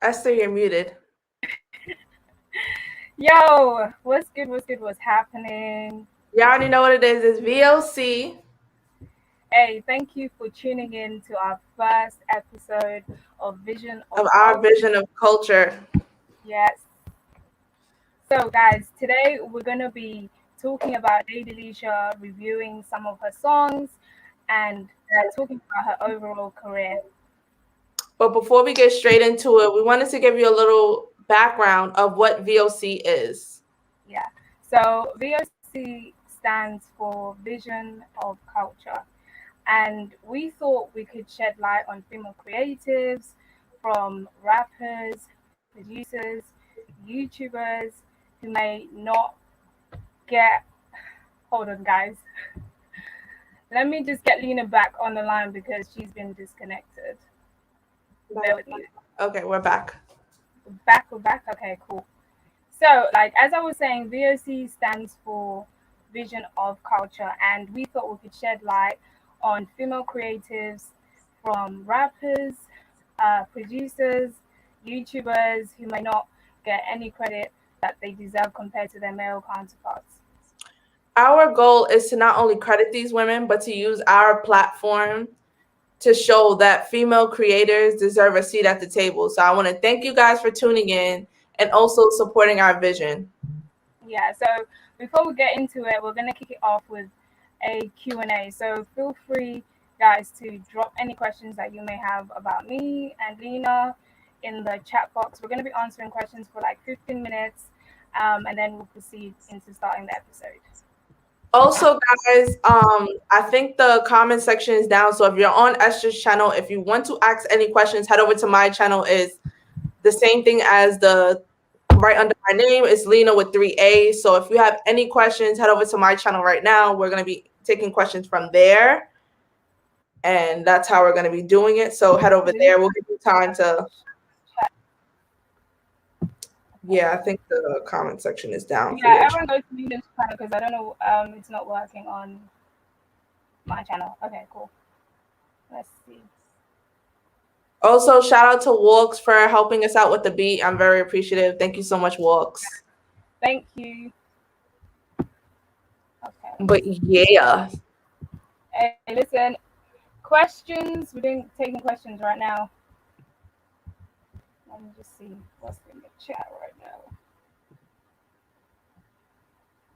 Esther, you're muted. Yo, what's good? What's happening? You already know what it is. It's VOC. Hey, thank you for tuning in to our first episode of Vision of our vision of culture. Yes. So, guys, today we're going to be talking about Lady Leshurr, reviewing some of her songs, and talking about her overall career. But before we get straight into it, we wanted to give you a little background of what VOC is. Yeah. So, VOC stands for Vision of Culture. And we thought we could shed light on female creatives, from rappers, producers, YouTubers who may not get. Hold on, guys. Let me just get Lina back on the line because she's been disconnected. Bear with me. Okay, we're back. We're back. Okay, cool. So, like as I was saying, VOC stands for Vision of Culture, and we thought we could shed light on female creatives, from rappers, producers, YouTubers who may not get any credit that they deserve compared to their male counterparts. Our goal is to not only credit these women, but to use our platform to show that female creators deserve a seat at the table. So I want to thank you guys for tuning in and also supporting our vision. Yeah, so before we get into it, we're going to kick it off with a Q&A. So feel free, guys, to drop any questions that you may have about me and Lina in the chat box. We're going to be answering questions for like 15 minutes, and then we'll proceed into starting the episode. Also, guys, I think the comment section is down. So if you're on Esther's channel, if you want to ask any questions, head over to my channel. Is the same thing as the right under my name. It's Lina with 3 A's. So if you have any questions, head over to my channel right now. We're going to be taking questions from there. And that's how we're going to be doing it. So head over there. We'll give you time to. Yeah, I think the comment section is down. Yeah, everyone goes to Lina's channel because I don't know, it's not working on My channel. Okay, cool. Let's see. Also, shout out to Walks for helping us out with the beat. I'm very appreciative. Thank you so much, Walks. Thank you. Okay. But yeah. Hey, listen. Questions. We're doing taking questions right now. Let me just see what's in the chat right now.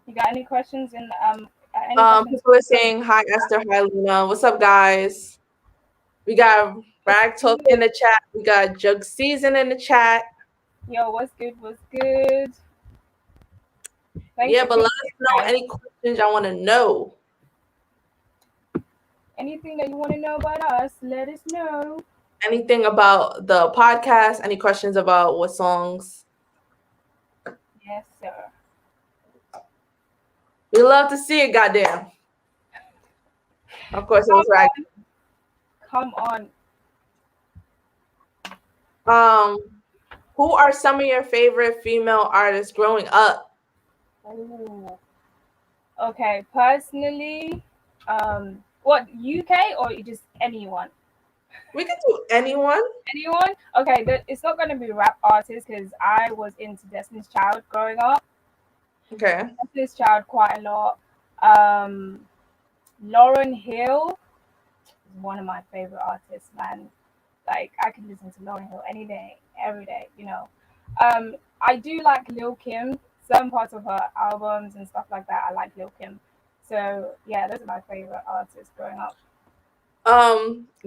You got any questions in any questions? People are saying hi, Esther, hi, Luna. What's up, guys? We got Rag Talk in the chat. We got Jug Season in the chat. Yo, what's good? What's good? Thanks Yeah, for but let tuning us in, know guys. any questions y'all want to know. Anything that you want to know about us, let us know. Anything about the podcast? Any questions about what songs? Yes, sir. We love to see it, goddamn. Of course, it was Rag. Come on. Who are some of your favorite female artists growing up? Ooh. Okay, personally, what UK or just anyone? We can do anyone. Anyone? Okay, it's not going to be rap artists because I was into Destiny's Child growing up. Okay. Destiny's Child quite a lot. Um, Lauryn Hill is one of my favorite artists, man. Like I could listen to Lauryn Hill any day, every day. I do like Lil Kim. Some parts of her albums and stuff like that, I like Lil Kim. So yeah, those are my favorite artists growing up.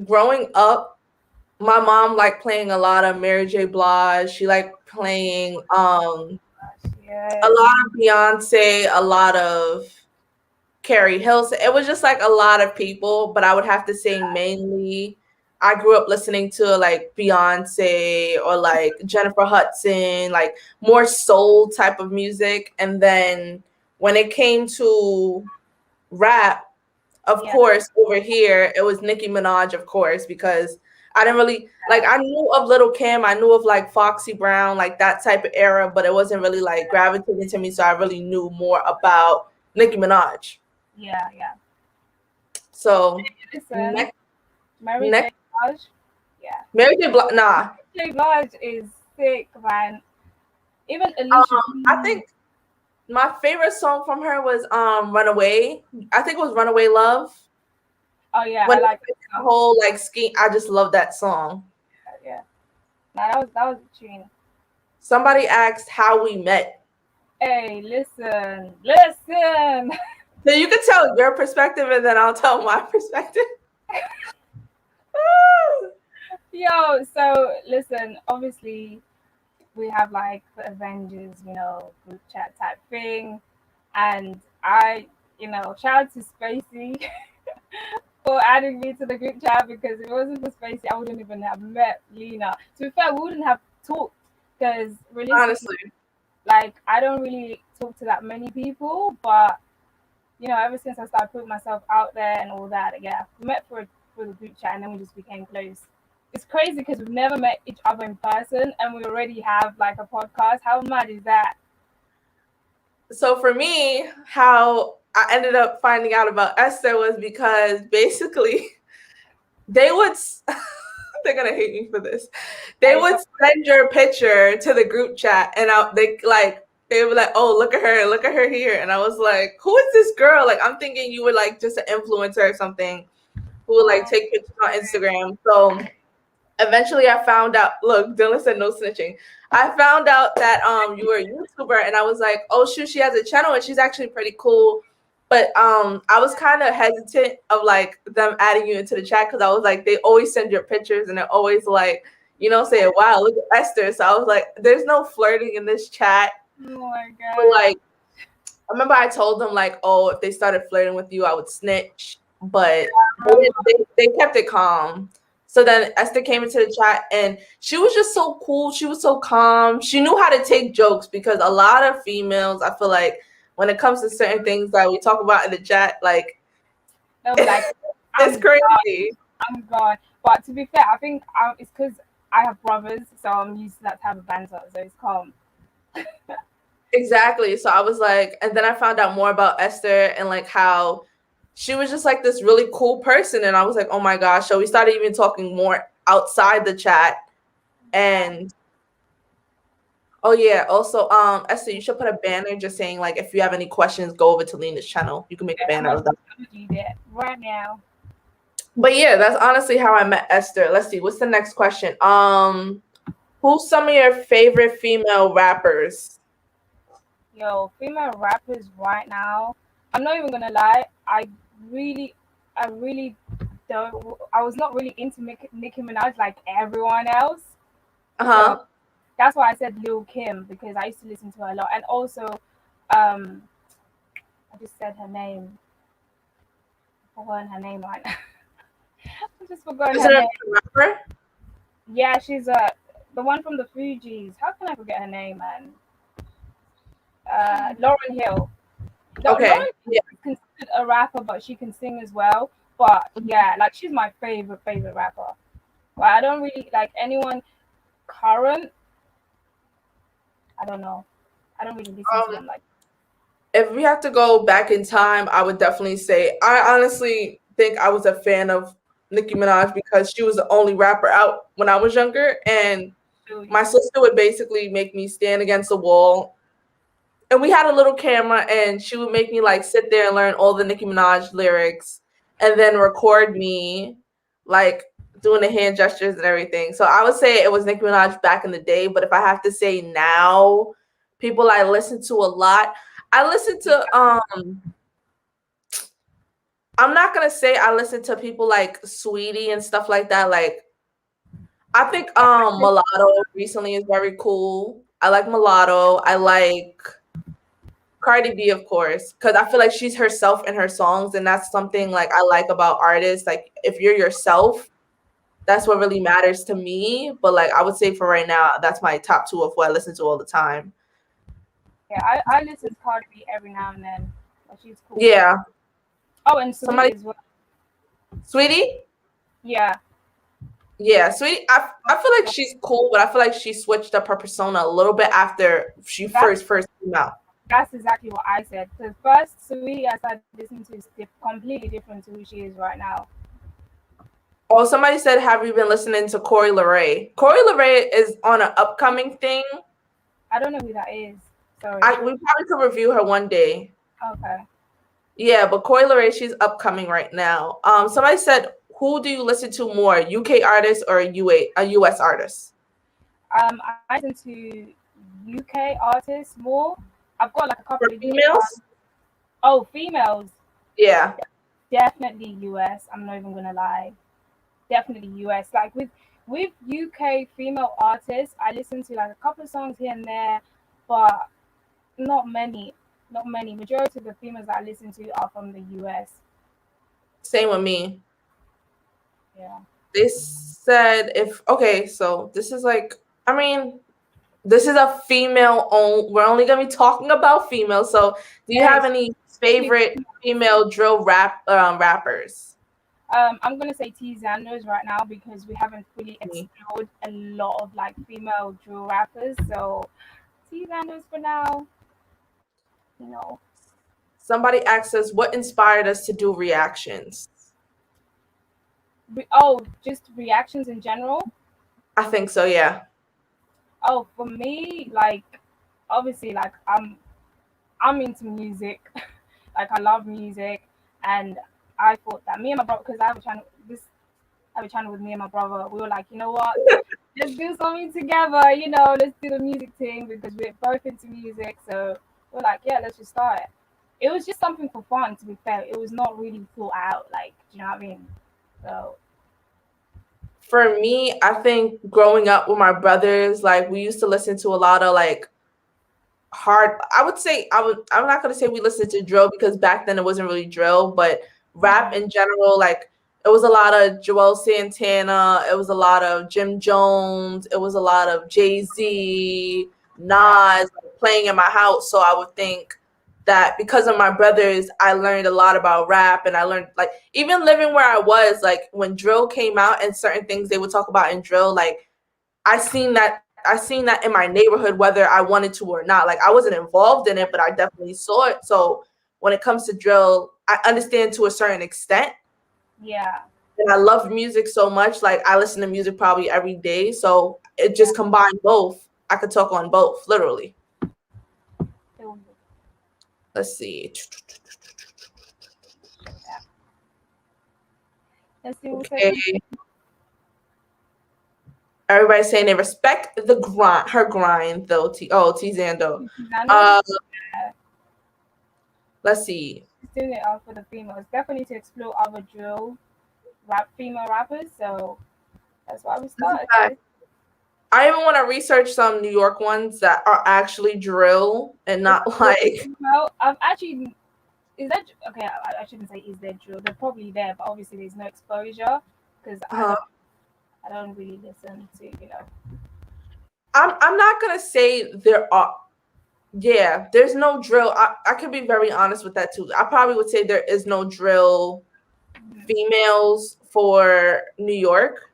Growing up, my mom liked playing a lot of Mary J. Blige. She liked playing Yes. a lot of Beyonce, a lot of Carrie Hilson. It was just like a lot of people, but I would have to say mainly I grew up listening to like Beyonce or like Jennifer Hudson, like more soul type of music. And then when it came to rap, of course, over here, it was Nicki Minaj, of course, because I didn't really like I knew of Little Kim, I knew of like Foxy Brown, like that type of era, but it wasn't really like gravitating to me, so I really knew more about Nicki Minaj. Yeah. So Listen, Mary next J. Blige. Yeah. Mary J. Blige, nah. Mary J. Blige is sick, man. Even Alicia I think my favorite song from her was Runaway. I think it was Runaway Love. Oh yeah, When I like the whole like ski, I just love that song. Yeah. Nah, that was a tune. Somebody asked how we met. Hey, listen. So you can tell your perspective and then I'll tell my perspective. Yo, so listen, obviously we have like the Avengers, group chat type thing. And shout out to Spacey for adding me to the group chat because if it wasn't for Spacey, I wouldn't even have met Linaaa. To be fair, we wouldn't have talked because realistically, Honestly, like I don't really talk to that many people, but ever since I started putting myself out there and all that, yeah, we met for the group chat and then we just became close. It's crazy because we've never met each other in person and we already have like a podcast. How mad is that? So for me, how I ended up finding out about Esther was because basically they would they're gonna hate me for this. They would send your picture to the group chat and they were like, oh, look at her here. And I was like, who is this girl? Like, I'm thinking you were like just an influencer or something who would like take pictures on Instagram. So eventually I found out, look, Dylan said no snitching. I found out that you were a YouTuber and I was like, oh shoot, she has a channel and she's actually pretty cool. But I was kind of hesitant of like them adding you into the chat because I was like, they always send your pictures and they're always like, say, wow, look at Esther. So I was like, there's no flirting in this chat. Oh my god. But like, I remember I told them like, oh, if they started flirting with you, I would snitch. But they kept it calm. So then Esther came into the chat and she was just so cool. She was so calm. She knew how to take jokes because a lot of females, I feel like, when it comes to certain things that we talk about in the chat, like, it's crazy. I'm gone. But to be fair, I think it's because I have brothers, so I'm used to that type of banter, so it's calm. Exactly. So I was like, and then I found out more about Esther and like how she was just like this really cool person, and I was like, oh my gosh. So we started even talking more outside the chat. And oh yeah, also Esther, you should put a banner just saying like if you have any questions, go over to Lena's channel. You can make a Yeah, banner of that. I'm gonna do that right now. But yeah, that's honestly how I met Esther. Let's see, what's the next question? Who's some of your favorite female rappers? Yo, female rappers right now. I'm not even gonna lie. Really, I really don't. I was not really into Nicki Minaj like everyone else. So Uh-huh. that's why I said Lil Kim because I used to listen to her a lot. And also, um, I just said her name. Forgotten her name right now. I just forgotten Is her it a name. rapper? Yeah, she's the one from the Fugees. How can I forget her name, man? Lauren Hill. Lauren Okay. Yeah. is considered a rapper, but she can sing as well. But yeah, like she's my favorite rapper. But I don't really like anyone current. I don't know. I don't really listen to Um, them like. if we have to go back in time, I would definitely say I honestly think I was a fan of Nicki Minaj because she was the only rapper out when I was younger, and my sister would basically make me stand against the wall, and we had a little camera, and she would make me like sit there and learn all the Nicki Minaj lyrics and then record me like doing the hand gestures and everything. So I would say it was Nicki Minaj back in the day, but if I have to say now, people I listen to a lot, I listen to I'm not gonna say I listen to people like Sweetie and stuff like that. Like I think Mulatto recently is very cool. I like Mulatto. I like Cardi B, of course, because I feel like she's herself in her songs, and that's something like I like about artists. Like if you're yourself, that's what really matters to me. But like I would say for right now, that's my top two of what I listen to all the time. Yeah, I listen to Cardi B every now and then, but she's cool. Yeah. Oh, and Sweetie Somebody, as well. Sweetie? Yeah. Yeah, Sweetie. I feel like she's cool, but I feel like she switched up her persona a little bit after she That's first came out. that's exactly what I said. The first Sweetie I started listening to is completely different to who she is right now. Oh, somebody said, have you been listening to Corey LeRae? Corey LeRae is on an upcoming thing. I don't know who that is. Sorry. We probably could review her one day. Okay. Yeah, but Corey LeRae, she's upcoming right now. Somebody said, who do you listen to more, UK artists or a US artist? I listen to UK artists more. I've got like a couple For of UK females? artists. Oh, females. Yeah. Definitely US. I'm not even gonna lie. Definitely US. Like with UK female artists, I listen to like a couple of songs here and there, but not many. Not many. Majority of the females that I listen to are from the US. Same with me. Yeah. They said so this is like, I mean, this is a female owned. We're only gonna be talking about females. So, do you have any favorite female drill rappers? I'm gonna say T Xanders right now because we haven't really explored a lot of like female drill rappers. So T Xanders for now. You know. Somebody asked us what inspired us to do reactions. Just reactions in general. I think so. Yeah. Oh, for me, like obviously, like I'm into music. Like I love music, and I thought that me and my brother, because I have a channel with me and my brother. We were like, you know what, let's do something together. You know, let's do the music thing because we're both into music. So we're like, yeah, let's just start it. It was just something for fun. To be fair, it was not really thought out. Like, do you know what I mean? So. For me, I think growing up with my brothers, like we used to listen to a lot of like hard. I'm not gonna say we listened to drill because back then it wasn't really drill, but rap in general, like it was a lot of Joel Santana, it was a lot of Jim Jones, it was a lot of Jay-Z, Nas playing in my house. So I would think that because of my brothers, I learned a lot about rap, and I learned like even living where I was, like when drill came out and certain things they would talk about in drill, like I seen that in my neighborhood, whether I wanted to or not. Like I wasn't involved in it, but I definitely saw it. So when it comes to drill, I understand to a certain extent. Yeah. And I love music so much. Like I listen to music probably every day. So it just combined both. I could talk on both, literally. Let's see. Let's see what's Okay. Everybody's saying they respect the grind, her grind though. T Zando. Let's see. She's doing it out for the females. Definitely to explore other drill female rappers. So that's why we started. I even want to research some New York ones that are actually drill and not like. Well, I've actually. Is that okay? I shouldn't say is there drill. They're probably there, but obviously there's no exposure because I don't really listen to I'm not gonna say there are. Yeah, there's no drill. I could be very honest with that too. I probably would say there is no drill females for New York.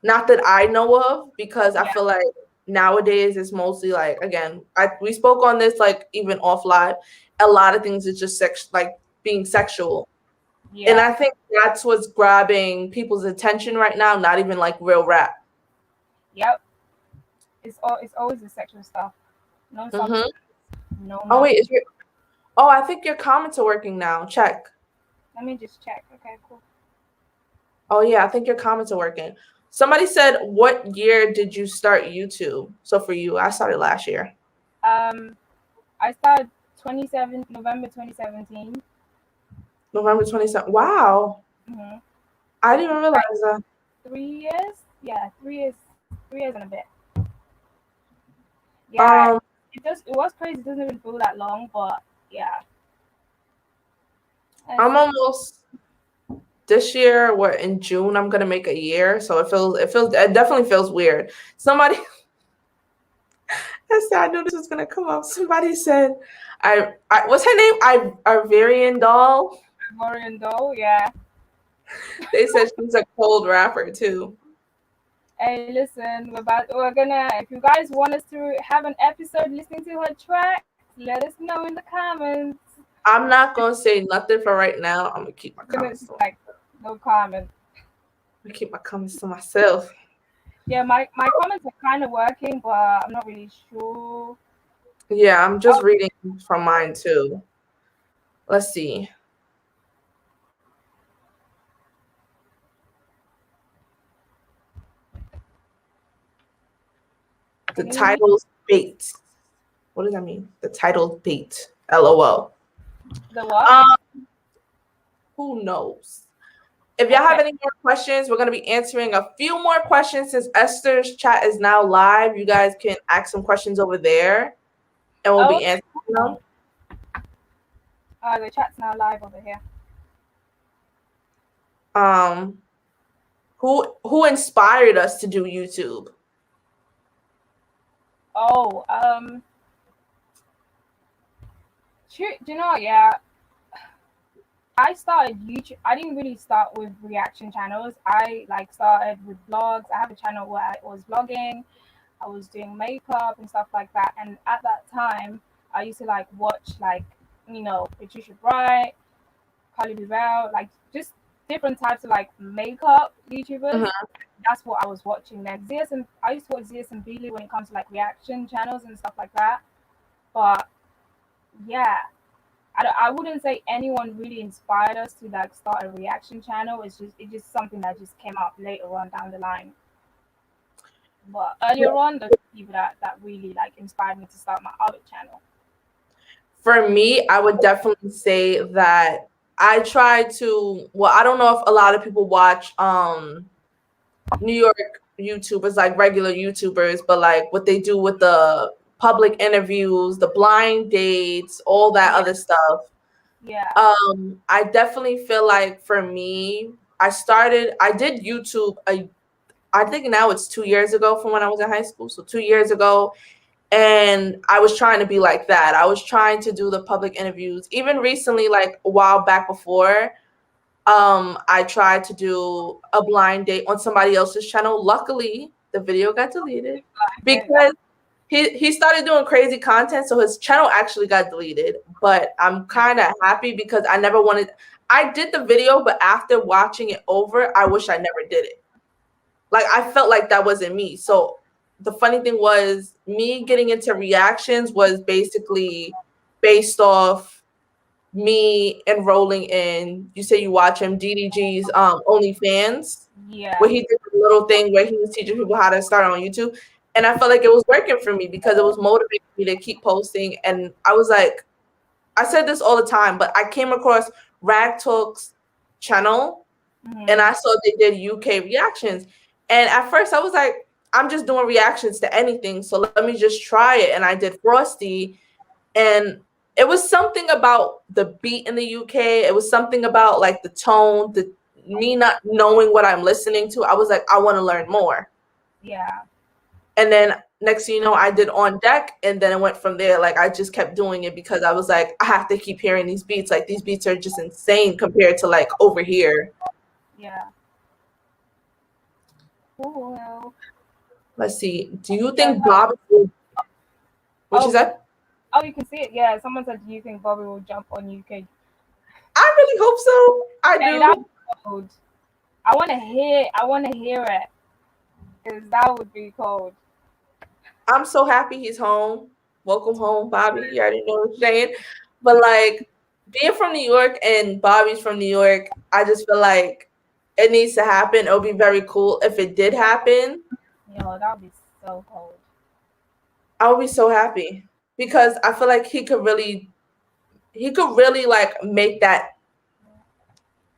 Not that I know of, because I feel like nowadays it's mostly like, again, we spoke on this like even off live. A lot of things is just like being sexual. Yeah. And I think that's what's grabbing people's attention right now, not even like real rap. Yep. It's always the sexual stuff. No substance. No. Oh wait, I think your comments are working now. Check. Let me just check. Okay, cool. Oh yeah, I think your comments are working. Somebody said, what year did you start YouTube? So for you, I started last year. I started November 2017. November 27. Wow. Mm-hmm. I didn't even realize that. 3 years? Yeah, 3 years. 3 years and a bit. Yeah. It was crazy. It doesn't even feel that long, but yeah. I'm almost this year. What, in June? I'm gonna make a year, so it definitely feels weird. Somebody, I knew this was gonna come up. Somebody said, what's her name? Ivorian Doll. Ivorian Doll, yeah. They said she's a cold rapper too. Hey, listen, we're gonna. If you guys want us to have an episode listening to her track, let us know in the comments. I'm not gonna say nothing for right now. I'm gonna keep my comments. No comment. I'm gonna keep my comments to myself. Yeah, my comments are kind of working, but I'm not really sure. Yeah, I'm just reading from mine too. Let's see. The title's bait. What does that mean? The title's bait. LOL. The what? Who knows? If y'all have any more questions, we're going to be answering a few more questions since Esther's chat is now live. You guys can ask some questions over there, and we'll be answering them. The chat's now live over here. Who inspired us to do YouTube? Do you know what? Yeah, I started YouTube. I didn't really start with reaction channels. I started with vlogs. I have a channel where I was vlogging. I was doing makeup and stuff like that. And at that time, I used to watch Patricia Bright, Carly Bivell, just different types of makeup YouTubers. That's what I was watching then. I used to watch ZS and Billy when it comes to reaction channels and stuff like that. But yeah, I wouldn't say anyone really inspired us to start a reaction channel. It's just something that just came up later on down the line. But earlier on, the people that really inspired me to start my other channel. For me, I would definitely say that I try to. Well, I don't know if a lot of people watch New York YouTubers, regular YouTubers, but what they do with the public interviews, the blind dates, all that other stuff. Yeah. I definitely feel like for me, I did YouTube I think now it's 2 years ago from when I was in high school. So 2 years ago. And I was trying to be like that. I was trying to do the public interviews. Even recently, a while back before, I tried to do a blind date on somebody else's channel. Luckily, the video got deleted because he started doing crazy content, so his channel actually got deleted. But I'm kind of happy because I never wanted. I did the video, but after watching it over, I wish I never did it. Like I felt like that wasn't me. So the funny thing was, me getting into reactions was basically based off me enrolling in. You say you watch him, DDG's OnlyFans, where Yeah. he did a little thing where he was teaching people how to start on YouTube. And I felt like it was working for me because it was motivating me to keep posting. And I was like, I said this all the time, but I came across Rag Talk's channel and I saw they did UK reactions. And at first I was like, I'm just doing reactions to anything. So let me just try it. And I did Frosty. And it was something about the beat in the UK. It was something about like the tone, the me not knowing what I'm listening to. I was like, I want to learn more. Yeah. And then next thing you know, I did On Deck, and then it went from there. Like I just kept doing it because I was like, I have to keep hearing these beats. Like these beats are just insane compared to like over here. Yeah. Cool. Let's see. Do you think Bobby will, what you said? Oh, you can see it. Yeah, someone said, "Do you think Bobby will jump on UK?" I really hope so. I Hey, do. that would be cold. I want to hear it, because that would be cold. I'm so happy he's home. Welcome home, Bobby. You already know what I'm saying. But like being from New York and Bobby's from New York, I just feel like it needs to happen. It would be very cool if it did happen. Yo, that would be so cold. I would be so happy because I feel like he could really like make that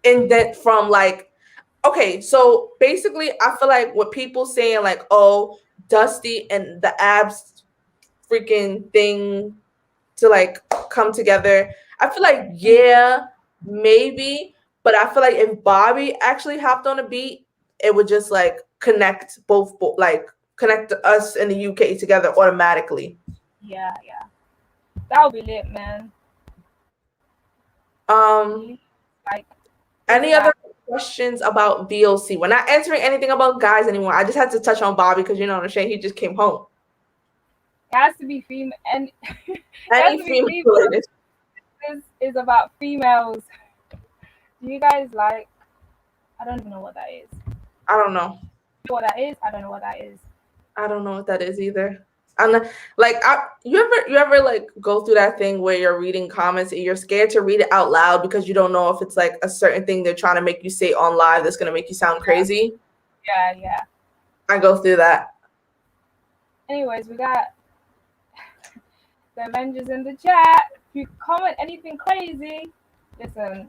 indent from like, okay, so basically I feel like what people saying like, oh, Dusty and the abs freaking thing to like come together. I feel like, yeah, maybe, but I feel like if Bobby actually hopped on a beat, it would just like connect like connect us in the UK together automatically. Yeah. That would be lit, man. Like, Any other questions about VOC? We're not answering anything about guys anymore. I just had to touch on Bobby because you know what I'm saying. He just came home. it has to be female, and Any female related. This is about females. Do you guys like? I don't even know what that is. I don't know. What that is? I don't know what that is. I don't know what that is either. I'm not, like, you ever like go through that thing where you're reading comments and you're scared to read it out loud because you don't know if it's like a certain thing they're trying to make you say on live that's gonna make you sound crazy. Yeah. I go through that. Anyways, we got the Avengers in the chat. If you comment anything crazy, listen.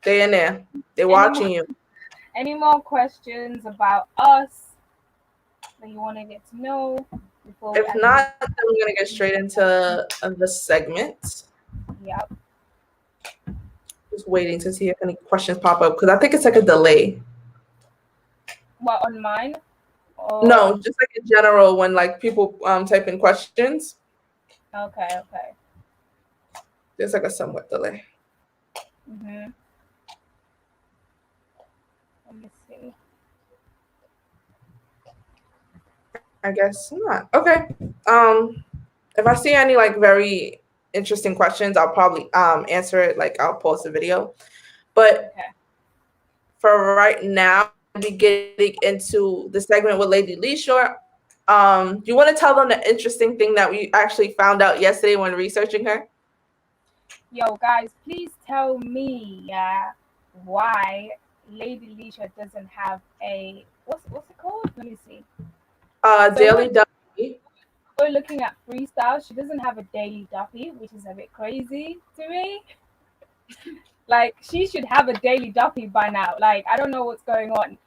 They in there. They're watching you. Any more questions about us that you want to get to know? If not, then we're gonna get straight into the segment. Yep. Just waiting to see if any questions pop up because I think it's like a delay. What, on mine? Or... No, just like in general when like people type in questions. Okay. There's like a somewhat delay. Let me see. I guess not. Okay. If I see any like very interesting questions, I'll probably answer it. Like I'll post a video. But for right now, we'll be getting into the segment with Lady Leshurr. You want to tell them the interesting thing that we actually found out yesterday when researching her? Yo, guys, please tell me why Lady Leshurr doesn't have a what's it called? Let me see. Daily Duppy. We're looking at freestyle. She doesn't have a daily duppy, which is a bit crazy to me. Like, she should have a daily duppy by now. Like, I don't know what's going on.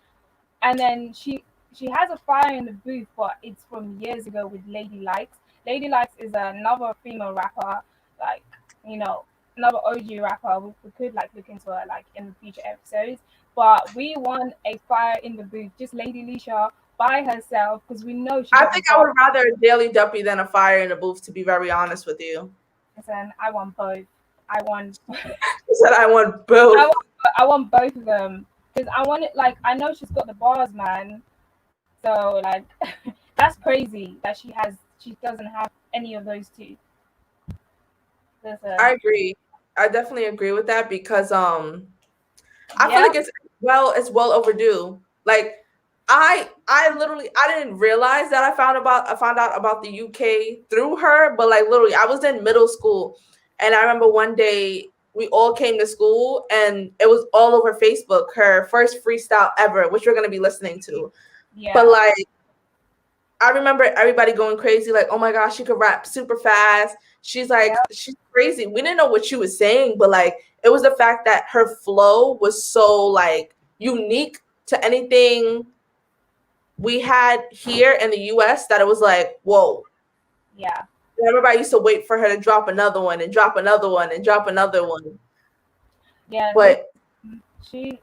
And then she has a fire in the booth, but it's from years ago with Lady Likes. Lady Likes is another female rapper, like, you know, another OG rapper. We could like look into her like in future episodes. But we want a fire in the booth, just Lady Leshurr by herself, because we know she. I think I would rather a daily duppy than a fire in the booth, to be very honest with you. Listen, I want both. I want. You said I want both. I want both of them, because I want it. Like, I know she's got the bars, man. So like, that's crazy that she she doesn't have any of those two. I agree. I definitely agree with that because I feel Yeah, like it's well overdue. Like I didn't realize that I found out about the UK through her, but like literally I was in middle school and I remember one day we all came to school and it was all over Facebook, her first freestyle ever, which we're gonna be listening to. yeah, But like I remember everybody going crazy, like, oh my gosh, she could rap super fast. She's like, yeah, she's crazy. We didn't know what she was saying, but like it was the fact that her flow was so like unique to anything we had here in the US that it was like, whoa. yeah. Everybody used to wait for her to drop another one and drop another one and drop another one. Yeah, But she,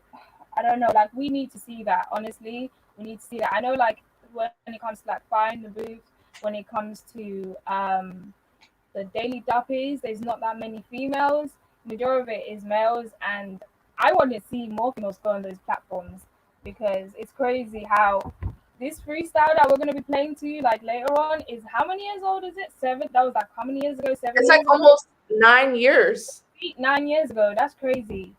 I don't know, like we need to see that. Honestly, we need to see that. I know, like when it comes to like Fire the Booth, when it comes to the Daily Duppies, there's not that many females. Majority of it is males, and I want to see more females go on those platforms because it's crazy how this freestyle that we're gonna be playing to you like later on is how many years old is it? 7? That was like how many years ago? 7 it's years like ago? almost 9 years. 8, 9 years ago. That's crazy.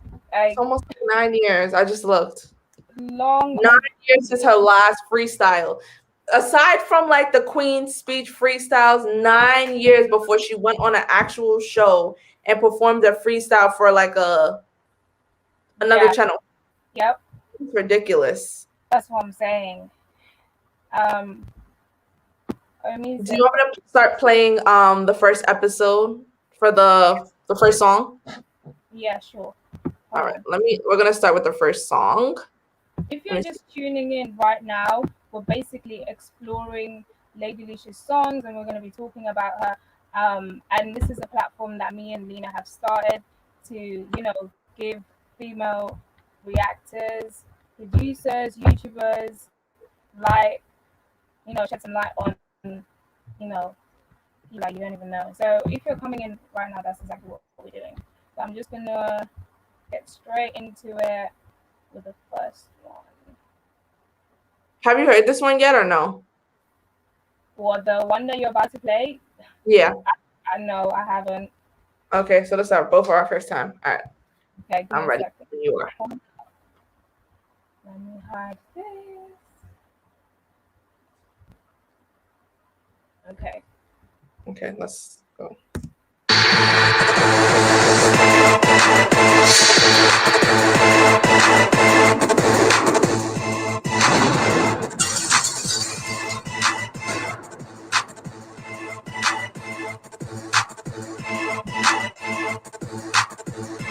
It's Like almost like 9 years. I just looked. long 9 years is her last freestyle. Aside from like the Queen's Speech freestyles, 9 years before she went on an actual show and performed a freestyle for like another channel. Yep, It's ridiculous. that's what I'm saying. I mean, Do you want me to start playing the first episode for the first song? yeah, sure. All right, we're gonna start with the first song. If you're just tuning in right now, we're basically exploring Lady Leshurr's songs, and we're going to be talking about her. And this is a platform that me and Lina have started to, give female reactors, producers, YouTubers, light, shed some light on, like you don't even know. So if you're coming in right now, that's exactly what we're doing. So I'm just gonna get straight into it with the first one. Have you heard this one yet or no? Or the one that you're about to play? Yeah. I know I haven't. Okay, so let's start both for our first time. All right. Okay, I'm ready. You are. Let me hide this. Okay. Okay, let's go.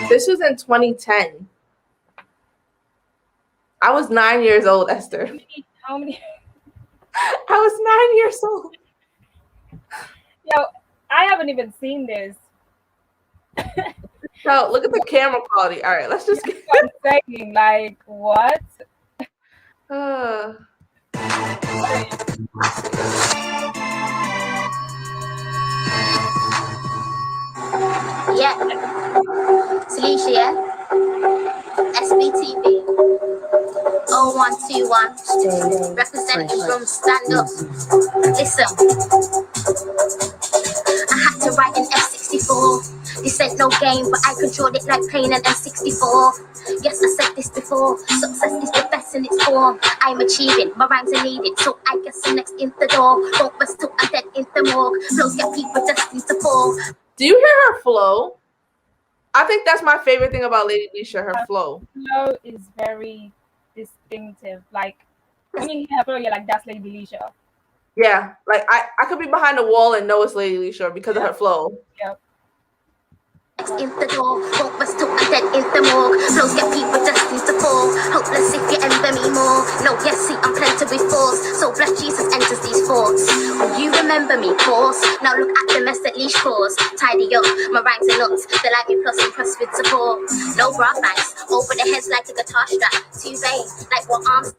This was in 2010. I was 9 years old, Esther. How many? I was 9 years old. Yo, I haven't even seen this. So look at the camera quality. All right, let's just get. I'm saying, like, what? Yeah. Salisha, yeah? SBTV. 0121. Representing from Stand Up. Listen. I had to write an F64. This ain't no game, but I controlled it like playing an M64. Yes, I said this before. Success is the best in its form. I'm achieving, my rhymes are needed, so I guess I'm next in the door. Don't rest till I'm dead in the morgue. Flows get people destined to fall. Do you hear her flow? I think that's my favorite thing about Lady Leshurr, her flow. Flow is very distinctive. Like when you hear her flow, you're like, that's Lady Leshurr. Yeah, like I could be behind the wall and know it's Lady Leshurr because of her flow. Yep. In the door, don't rest till I'm dead in the morgue. Flows get people destined to fall. Hopeless if you envy me more. No, yes, see, I'm plenty with force. So bless Jesus enters these thoughts. Will you remember me, pause? Now look at the mess that Leash caused. Tidy up, my rhymes are nuts. They like me plus impressed with support. No bra banks, over the heads like a guitar strap. Too vain, like what arms.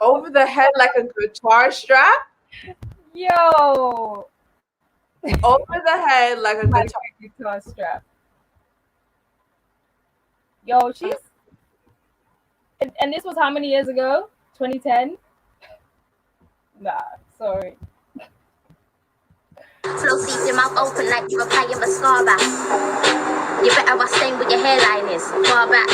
Over the head like a guitar strap? Yo! Over the head like a guitar strap. Yo, she's and this was how many years ago? 2010? Nah, sorry. Flow sees your mouth open like you're applying mascara. You better watch staying with your hairline is far back.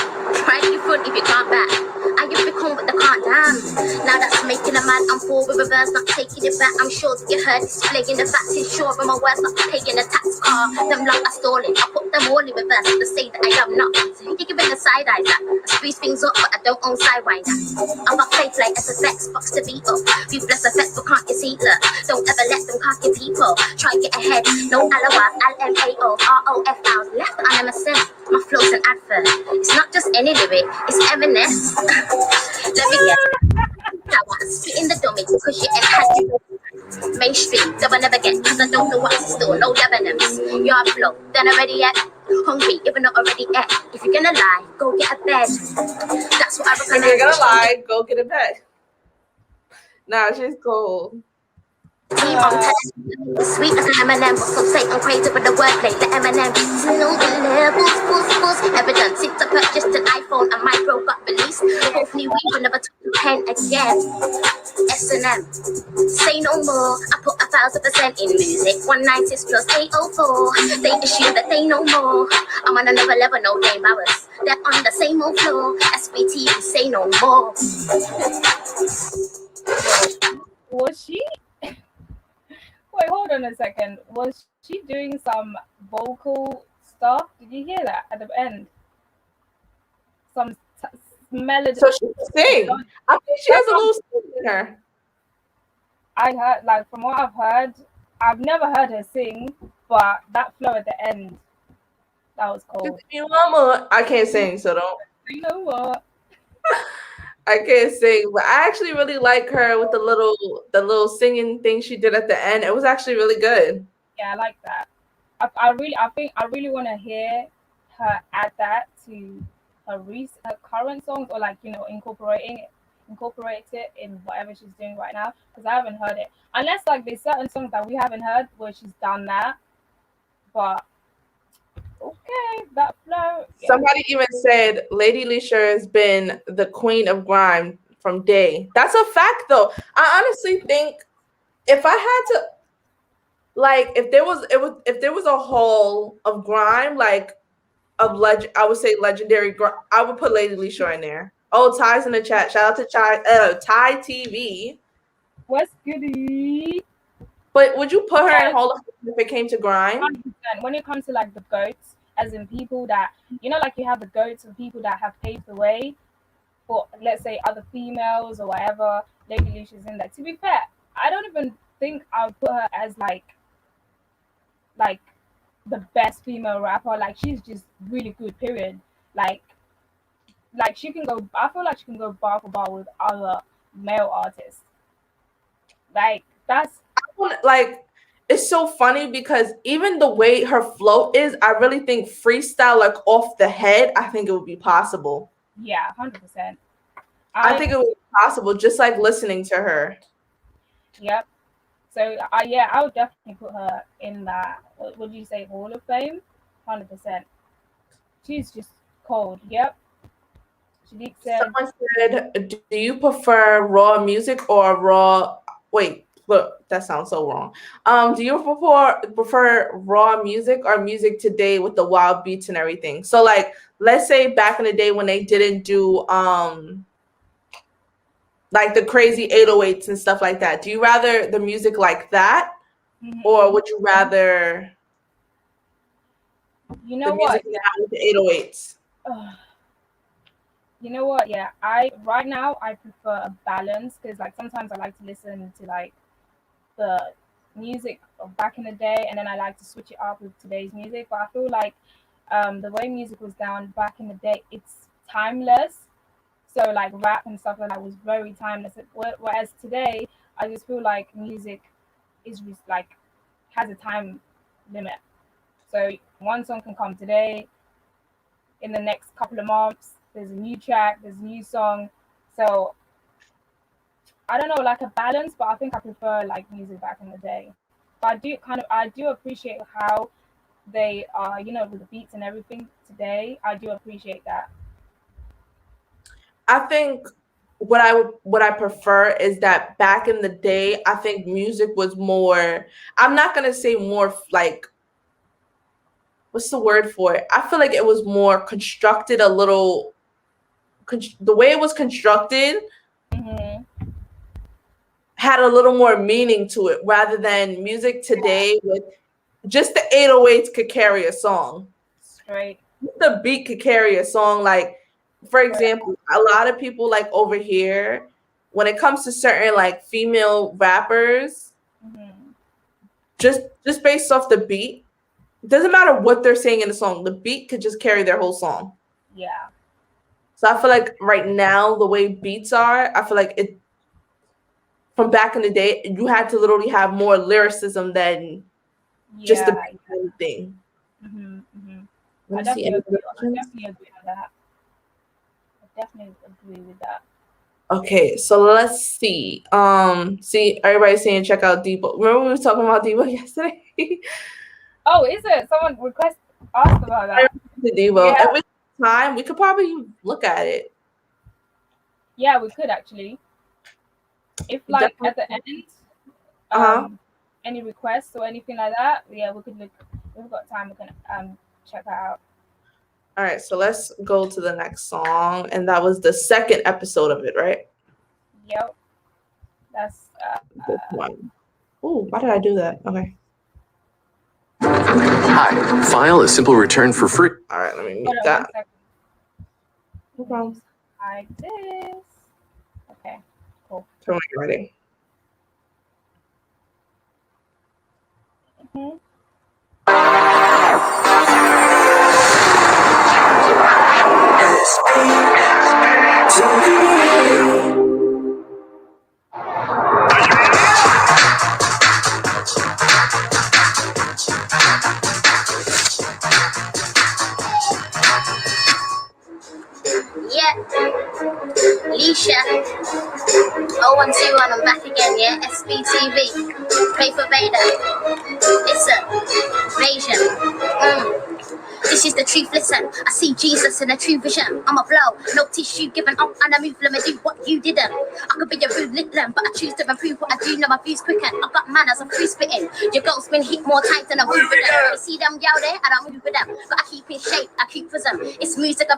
Right in front if you can't back. And you become with the can't dance. Now that's making a man I'm poor with reverse, not taking it back. I'm sure that you heard displaying the facts, ensuring my words not paying a tax car. Them long I stolen, I put them all in reverse to say that I am not. So you giving the side eyes that I squeeze things up, but I don't own sidewind that. I got faith like SFX, box to beat up. You bless effect, but can't you see that? Don't ever let them cocky people try to get ahead. No alawaz, LMAO, ROF out, left on MSM. My flow's an advert. It's not just any lyric, it's M&S. Let me get spit in the dummy because you ain't had it. Mainstream, that will never get because I don't know what's in store. No Lebanons. Yard flow, done already yet? Hungry, if you're not already yet. If you're gonna lie, go get a bed. That's what I recommend. If you're gonna lie, go get a bed. Nah, she's cool. Team on test, sweet as an M&M, but some say I'm crazy with the wordplay. The M&M, no levels, fools, evidence. Since I purchased an iPhone, a micro got released. Hopefully we will never touch the pen again. S&M, say no more. I put 1,000% in music. 196 plus 804. They assume that they know more. I'm on another level, no game hours. They're on the same old floor. SBT, we say no more. Was she? Wait, hold on a second. Was she doing some vocal stuff? Did you hear that at the end? Some melody. So she can sing. I think she has a little sing in her. I heard, like, from what I've heard, I've never heard her sing, but that flow at the end, that was cool. You mama, I can't sing, so don't. You know what? I can't sing, but I actually really like her with the little singing thing she did at the end. It was actually really good. Yeah, I like that. I really want to hear her add that to her current songs, or like, you know, incorporate it in whatever she's doing right now, because I haven't heard it, unless like there's certain songs that we haven't heard where she's done that. But okay, that flow. Yeah. Somebody even said Lady Leshurr has been the queen of grime from day. That's a fact, though. I honestly think if I had to, like, if there was a hall of grime, like of legend, I would say legendary grime. I would put Lady Leshurr in there. Oh, Ty's in the chat. Shout out to Ty TV. What's goody? But would you put her in Hall of Fame if it came to grime? 100%. When it comes to like the goats, as in people that, you know, like you have the goats and people that have paved the way for, let's say, other females or whatever. Lady Leshurr's in that. To be fair, I don't even think I would put her as like the best female rapper. Like, she's just really good. Period. Like she can go. I feel like she can go bar for bar with other male artists. Like that's like. It's so funny because even the way her flow is, I really think freestyle, like off the head, I think it would be possible. Yeah, 100%. I think it would be possible, just like listening to her. Yep. So yeah, I would definitely put her in that. What would you say, Hall of Fame? 100%. She's just cold. Yep. Someone said, "Do you prefer raw music or raw?" Wait. Look, that sounds so wrong. Do you prefer raw music or music today with the wild beats and everything? So, like, let's say back in the day when they didn't do like the crazy 808s and stuff like that. Do you rather the music like that, or would you rather the music now with the 808s? You know what? Yeah, right now I prefer a balance, because like sometimes I like to listen to like the music of back in the day, and then I like to switch it up with today's music. But I feel like the way music was done back in the day, it's timeless. So like rap and stuff like that was very timeless. Whereas today, I just feel like music is just like has a time limit. So one song can come today, in the next couple of months there's a new track, there's a new song. So I don't know, like a balance, but I think I prefer like music back in the day. But I do appreciate how they are, you know, with the beats and everything today. I do appreciate that. I think what I prefer is that back in the day, I think music was more, I'm not gonna say more like, what's the word for it? I feel like it was more constructed a little, the way it was constructed had a little more meaning to it rather than music today with just the 808s could carry a song. Straight. The beat could carry a song. Like, for example, a lot of people like over here, when it comes to certain like female rappers, just based off the beat, it doesn't matter what they're saying in the song. The beat could just carry their whole song. Yeah. So I feel like right now, the way beats are, I feel like it, from back in the day, you had to literally have more lyricism than just the thing. I definitely agree with that. I definitely agree with that. Okay, so let's see. See, everybody's saying check out Debo. Remember we were talking about Debo yesterday? Oh, is it? Someone asked about that. Debo. Yeah. Every time we could probably look at it. Yeah, we could actually. If like at the end, any requests or anything like that, yeah, we could look. If we've got time, we can check that out. All right, so let's go to the next song, and that was the second episode of it, right? Yep. That's this one. Oh, why did I do that? Okay. Hi, file a simple return for free. All right, let me mute that. No problem. Like this. Okay, cool. So when you're ready. Leshurr 012 I'm back again, yeah. SBTV. Pray for Vader. Listen. Invasion. This is the truth, listen. I see Jesus in a true vision. I'm a blow, no tissue given up, and I move, let me do what you didn't. I could be a rude little, but I choose to improve what I do. Know my views quicken. I got manners, I'm free spitting. Your girl's been hit more times than I move with them. You see them out there, I don't move with them. But I keep in shape, I keep with them. It's music.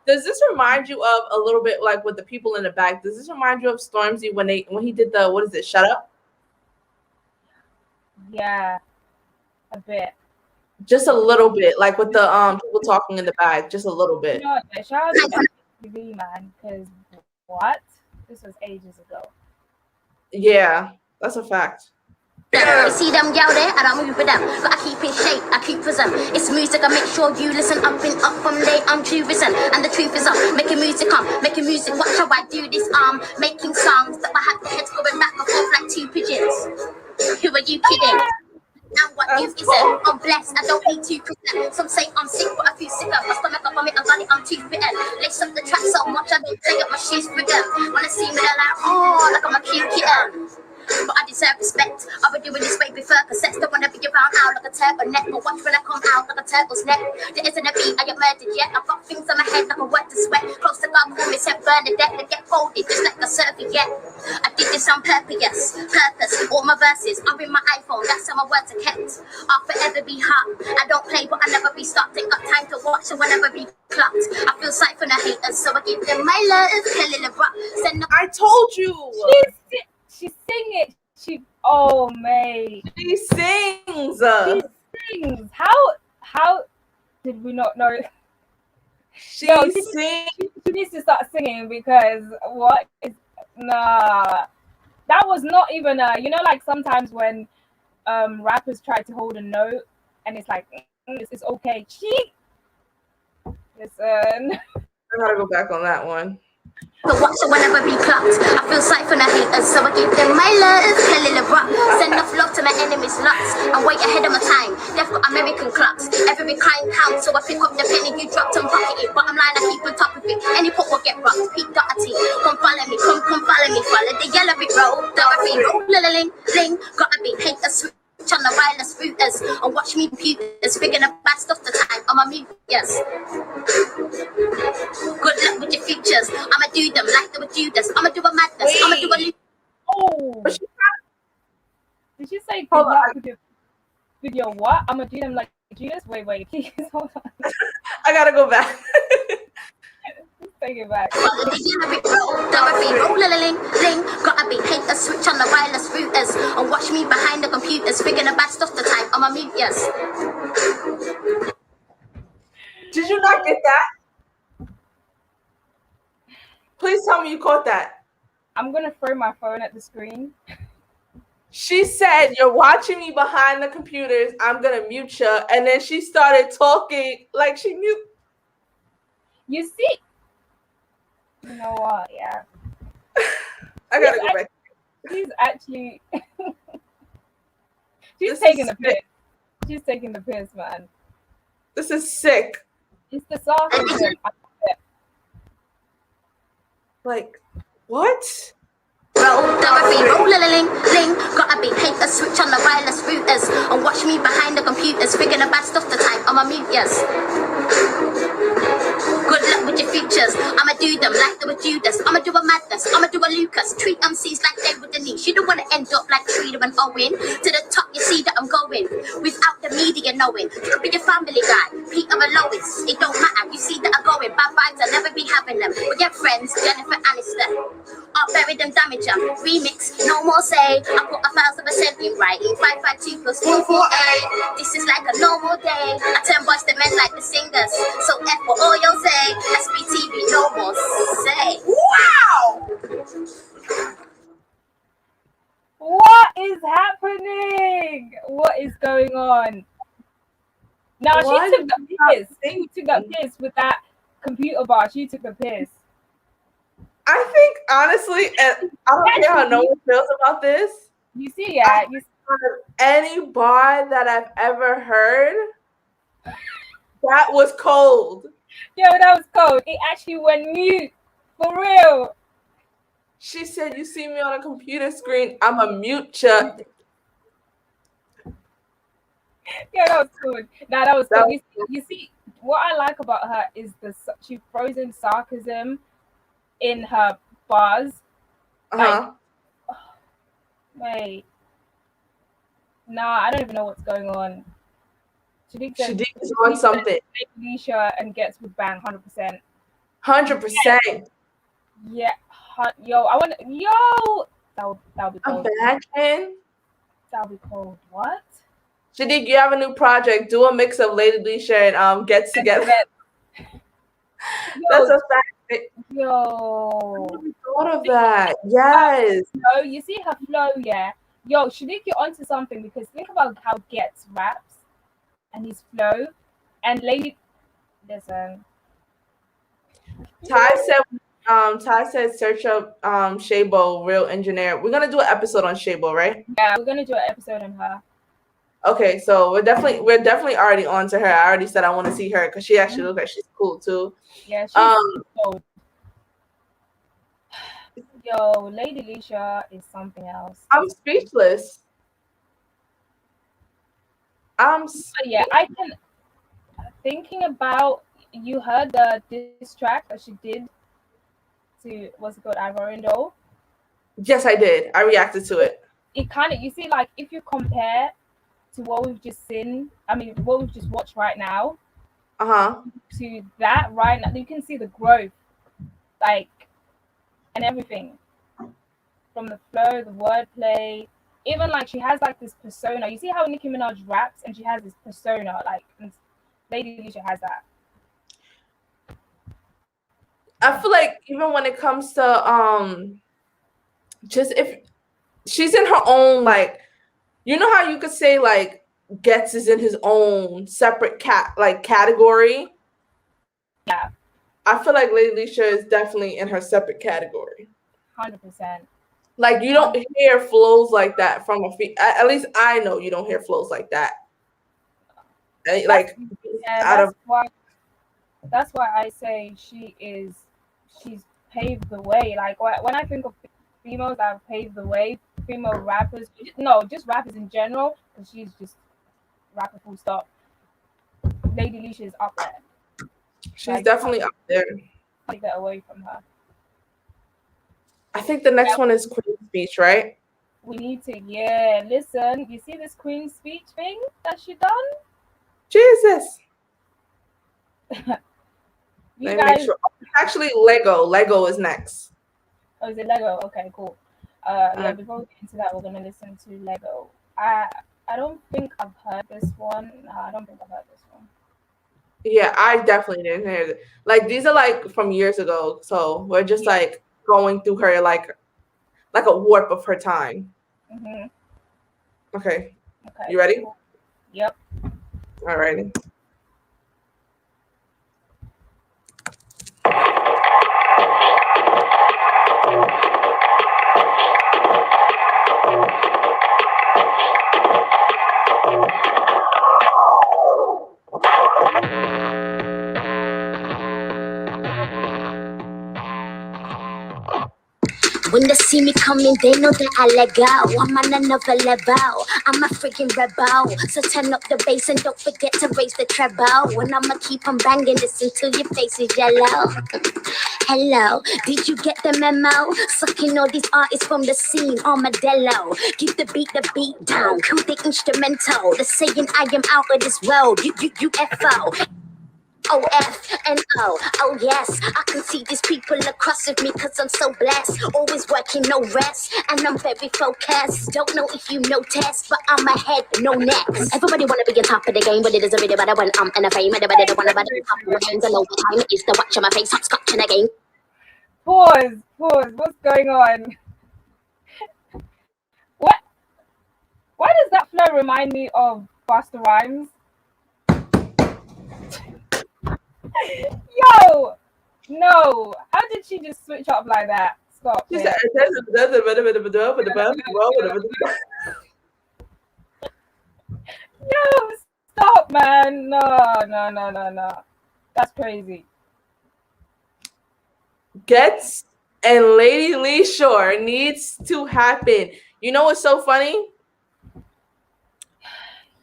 Does this remind you of a little bit like with the people in the back? Does this remind you of Stormzy when he did the, what is it, Shut Up? Yeah, a bit. Just a little bit, like with the people talking in the back, just a little bit. You know what? Shout out to TV, man, because what? This was ages ago. Yeah, that's a fact. You see them out there, I don't move with them. But I keep in shape, I keep with them. It's music, I make sure you listen up and up from there. I'm true risen, and the truth is up. Making music, making music. Watch how I do this, making songs that I had the heads going back and forth like two pigeons. Who are you kidding? And what use is it? I'm blessed, I don't need 2%. Some say I'm sick, but I feel sicker. My stomach up on me, I'm got it, I'm too bitten. Lace up the track so much, I don't take up my shoes for them. Wanna see me, they're like, oh, like I'm a cute kitten. But I deserve respect. I've been doing this way before cassettes. Don't wanna be around out like a turtle neck. But watch when I come out like a turtle's neck. There isn't a beat, I get murdered yet. I've got things on my head like a wet to sweat. Close to God, call me St. Bernadette. They get folded just like a serviette. I did this on purpose. All my verses are in my iPhone. That's how my words are kept. I'll forever be hot. I don't play, but I never be stopped. Ain't got time to watch, so I never be clocked. I feel sight for the haters, so I give them my love. Kelly LeBrock. I told you. She sing it. Oh mate. She sings. She sings. How did we not know? She sings. She needs to start singing because nah. That was not even you know, like sometimes when rappers try to hold a note and it's like it's okay. Listen. I gotta go back on that one. But watch so I never be clocked. I feel sight for the haters, so I give them my love. Kelly LeBrock. Send enough love to my enemies' lots. I'm way ahead of my time. They've got American clocks. Every kind counts, so I pick up the penny you dropped and pocket it. Bottom line, I keep on top of it. Any pot will get rocked. Pete Doherty, come follow me, come follow me. Follow the yellow brick road. Dorothy, roll, ling, gotta be haters. On the wireless routers and watch me computers figuring out bad stuff the time on my mute, yes. Good luck with with your futures. I'ma do them like they were Judas. I'ma do a madness. I'ma do a Oh, But she, did she say hold good on, luck with your what? I'm gonna do them like Judas. Wait, please hold on. I gotta go back. Take it back. Gotta be hate the switch on the wireless routers and watch me behind the computers, figuring the bad stuff the type. I'ma mute yes. Did you not get that? Please tell me you caught that. I'm gonna throw my phone at the screen. She said, "You're watching me behind the computers. I'm gonna mute you." And then she started talking like she mute. You see? You know what? Yeah. I gotta go back. She's actually. She's This taking is the piss. She's taking the piss, man. This is sick. It's the sarcasm. Like, what? Gotta be hate the switch on the wireless routers and watch me behind the computers, figuring the bad stuff the type. I'ma mute yes. Good luck with your futures. I'ma do them like they were Judas. I'ma do a madness. I'ma do a Lucas. Treat MCs like they were Denise. You don't wanna end up like Frida and Owen. To the top, you see that I'm going without the media knowing. You could be your family guy, Peter and Lois. It don't matter. You see that I'm going. Bad vibes, I'll never be having them. With your friends, Jennifer Aniston. I'll bury them, damage them. Remix, no more say. I put 1,000% in writing. 552 plus 448. This is like a normal day. I turn boys to men like the singers. So F for all you'll say. SBTV, no more say. Wow! What is happening? What is going on? Now What? she took the piss. She took the piss with that computer bar. She took the piss. I think honestly, and I don't care how no one feels about this. You see, yeah. You see, any bar that I've ever heard, that was cold. yo, that was cold. It actually went mute. For real. She said, "You see me on a computer screen, I'm a mute you." Yeah, that was good. Nah, that was That good. You see, what I like about her is she throws in sarcasm in her bars. Uh-huh. Wait. Nah, I don't even know what's going on. She is on something. Leshurr and gets with bang 100%. 100%. Yeah, yo, I want that'll be cold. Imagine. That'll be cold. What? Shadiq, you have a new project. Do a mix of Lady Leshurr and Gets Together. That's a fact. Yo. I never thought of that. Yes. So you see her flow, yeah. Yo, Shadiq, you're onto something because think about how Gets raps and his flow and Lady. Listen. Ty said search up Shabo, Real Engineer. We're gonna do an episode on Shabo, right? Yeah, we're gonna do an episode on her. Okay, so we're definitely already on to her. I already said I want to see her because she actually looks like she's cool too. Yeah, she's cool. Yo, Lady Leshurr is something else. I'm speechless. Yeah, I can. Thinking about, you heard the diss track that she did to, what's it called, Ivorindo? Yes, I did. I reacted to it. It kind of, you see, like if you compare to what we've just seen, what we've just watched right now, to that right now, you can see the growth, like, and everything from the flow, the wordplay, even like she has like this persona. You see how Nicki Minaj raps and she has this persona, like, and Lady Leshurr has that. I feel like even when it comes to just if she's in her own, like, you know how you could say like Gets is in his own separate category. Yeah, I feel like Lady Leshurr is definitely in her separate category. 100%. Like you don't hear flows like that from at least I know you don't hear flows like that. Like that's why I say she's paved the way. Like when I think of females that have paved the way, female rappers, just rappers in general, because she's just rapper full stop. Lady Leshurr is up there. She's definitely up there. take that away from her. I think the next one is Queen's Speech, right? We need to, listen. You see this Queen's Speech thing that she done? Jesus. You Let me guys, make sure. Actually, Lego. Lego is next. oh, is it Lego? Okay, cool. Before we get into that, we're gonna listen to Lego. I don't think I've heard this one. No, I don't think I've heard this one. Yeah, I definitely didn't hear it. Like these are like from years ago, so we're just like going through her like a warp of her time. Mm-hmm. Okay. Okay. You ready? Cool. Yep. All righty. When they see me coming, they know that I let go. I'm on another level. I'm a freaking rebel. So turn up the bass and don't forget to raise the treble. When I'ma keep on banging this until your face is yellow. Hello, did you get the memo? Sucking all these artists from the scene, armadillo. Give the beat down, cue the instrumental. The saying I am out of this world, UFO. OFNO, oh yes, I can see these people across of me cause I'm so blessed. Always working, no rest, and I'm very focused. Don't know if you noticed, but I'm ahead, no next. Everybody wanna be on top of the game, but it isn't really better when I'm in a fame. Everybody don't wanna be on top of the game, so no time it is to watch my face, hop scotching again. Pause. What's going on? What? Why does that flow remind me of Busta Rhymes? Yo, no. How did she just switch up like that? Stop. She it. said, Yo, stop, man. No. That's crazy. Gets and Lady Leshurr needs to happen. You know what's so funny?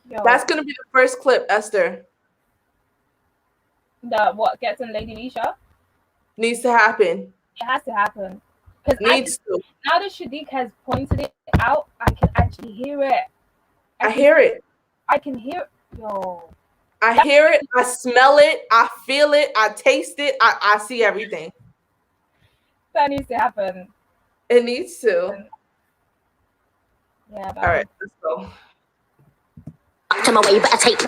Yo, That's gonna be the first clip, Esther. the what gets in Lady Leshurr? Needs to happen. It has to happen. Because Needs to. now that Shadiq has pointed it out, I can actually hear it. I hear it. I can hear. Yo. I hear it. I smell it. I feel it. I taste it. I see everything. That needs to happen. It needs to. Yeah. All right, let's go. To my way, but I take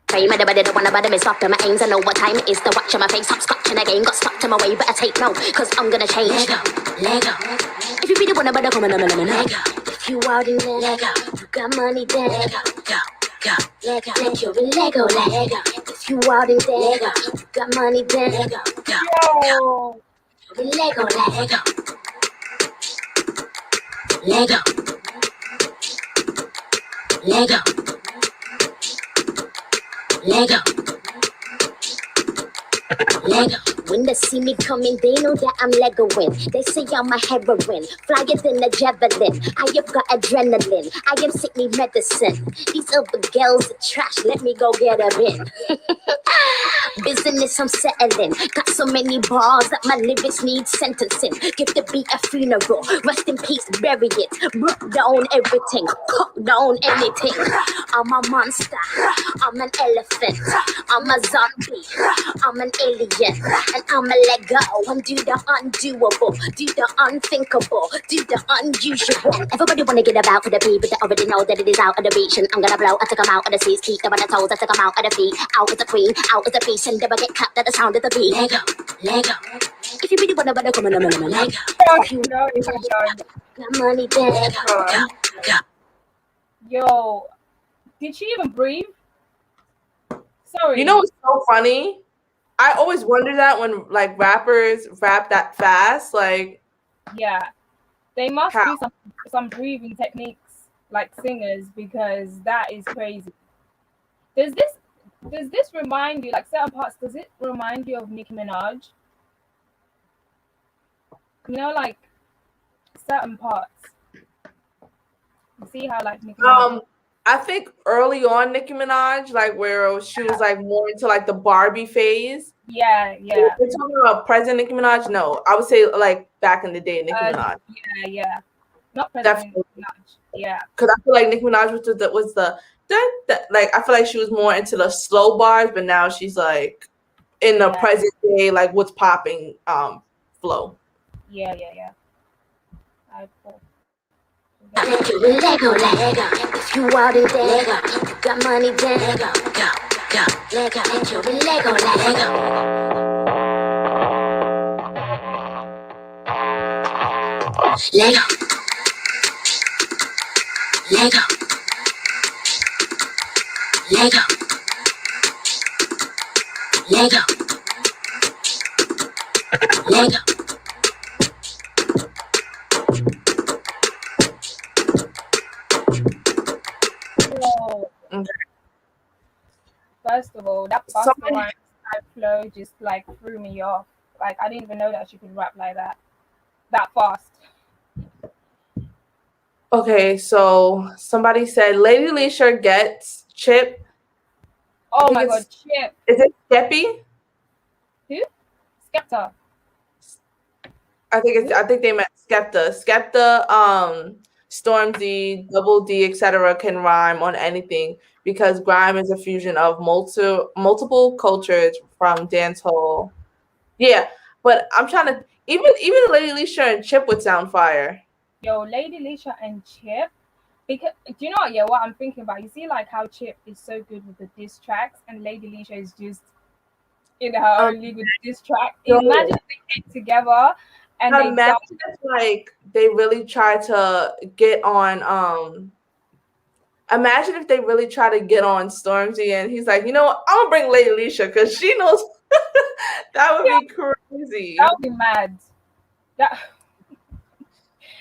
fame. Everybody don't wanna bother me, stop to my aims. I know what time it is to watch my face, hop scotching again. Got stuck to my way, but I take no, cause I'm gonna change. Lego. If you really wanna bother, come on, Lego. If you out in there, Lego. You got money there, Lego. Go. Lego. Like you're in Lego. If you out in there, Lego. You got money there, Lego. Yo. You're in Lego. Lego. When they see me coming, they know that I'm Legoing. They say I'm a heroine, flyer than a javelin. I have got adrenaline, I am sickly medicine. These other girls are trash, let me go get a bin. Business I'm settling, got so many bars that my lyrics need sentencing. Give the beat a funeral, rest in peace, bury it. Broke down everything, cut down anything. I'm a monster, I'm an elephant, I'm a zombie, I'm an alien, and I'm a let go and do the undoable, do the unthinkable, do the unusual. Everybody wanna get about for the people that already know that it is out of the reach, and I'm gonna blow. I took them out of the seas, keep them on the toes, I took them out of the feet. Out is the queen, out is the beast, and never get cut at the sound of the beat. Lego. If you really wanna come on, Lego. If you No. got money there, go. Yo, did she even breathe? Sorry. You know what's so funny? I always wonder that when like rappers rap that fast, like Yeah, they must how? do some breathing techniques like singers, because that is crazy. Does this remind you, like certain parts? Does it remind you of Nicki Minaj? You know, like certain parts. You see how like Nicki Minaj. I think early on Nicki Minaj, like where she was like more into like the Barbie phase. Yeah. We're talking about present Nicki Minaj. No, I would say like back in the day Nicki Minaj. Yeah. Not President Definitely, Minaj. Yeah. because I feel like Nicki Minaj was the like I feel like she was more into the slow bars, but now she's like in the present day, like what's popping flow. Yeah. I Lego, Lego. If you want it, Lego. If you got money, then Lego, go, go, Lego. Lego, Lego. Lego, Lego, Lego, Lego, Lego. Okay. First of all, that Somebody- Busta type flow just like threw me off. Like I didn't even know that she could rap like that fast. Okay, so somebody said Lady Leshurr gets Chip. Oh my god, Chip. Is it Skeppy? Who? Skepta. I think they meant Skepta. Skepta, Stormzy, Double D, etc. can rhyme on anything because grime is a fusion of multiple cultures from dancehall. Yeah, but I'm trying to even Lady Leshurr and Chip would sound fire. Yo, Lady Leshurr and Chip. Because do you know what? Yeah, what I'm thinking about. You see, like how Chip is so good with the diss tracks, and Lady Leshurr is just in her own league with diss track. Imagine if they came together and they imagine if, like they really try to get on. Imagine if they really try to get on Stormzy and he's like, you know what? I'm gonna bring Lady Leshurr because she knows. That would be crazy. That would be mad.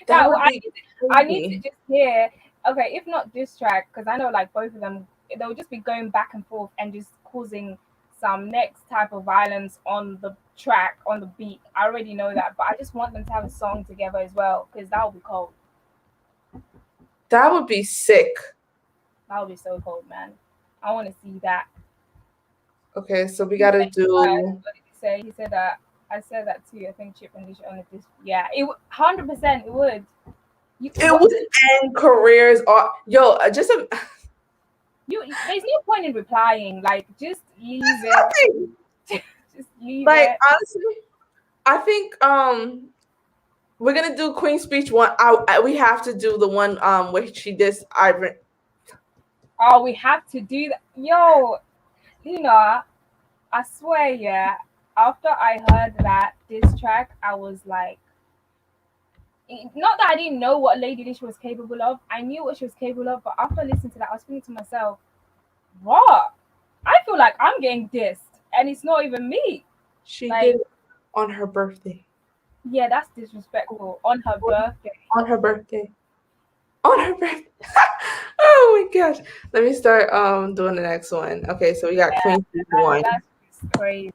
I need to just hear. Okay, if not diss track, because I know like both of them, they'll just be going back and forth and just causing some next type of violence on the track, on the beat. I already know that, but I just want them to have a song together as well because that would be cold. That would be sick. That would be so cold, man. I want to see that. Okay, so we gotta do. What did he say? He said that. I said that too. I think Chip and Leshurr on this. Yeah, it 100%. It would. It would end careers. Or just a. There's no point in replying. Like, just leave it. Just leave like, it. Honestly, I think we're gonna do Queen's Speech one. We have to do the one where she dissed Ivan. Oh, we have to do that. Yo, Linaaa, I swear, yeah. After I heard that diss track, I was like, not that I didn't know what Lady Leshurr was capable of. I knew what she was capable of, but after listening to that, I was thinking to myself, what? I feel like I'm getting dissed, and it's not even me. She did it on her birthday. Yeah, that's disrespectful. On her birthday. On her birthday. On her birthday. Oh my gosh. Let me start doing the next one. Okay, so we got Queen's Speech one. That's crazy.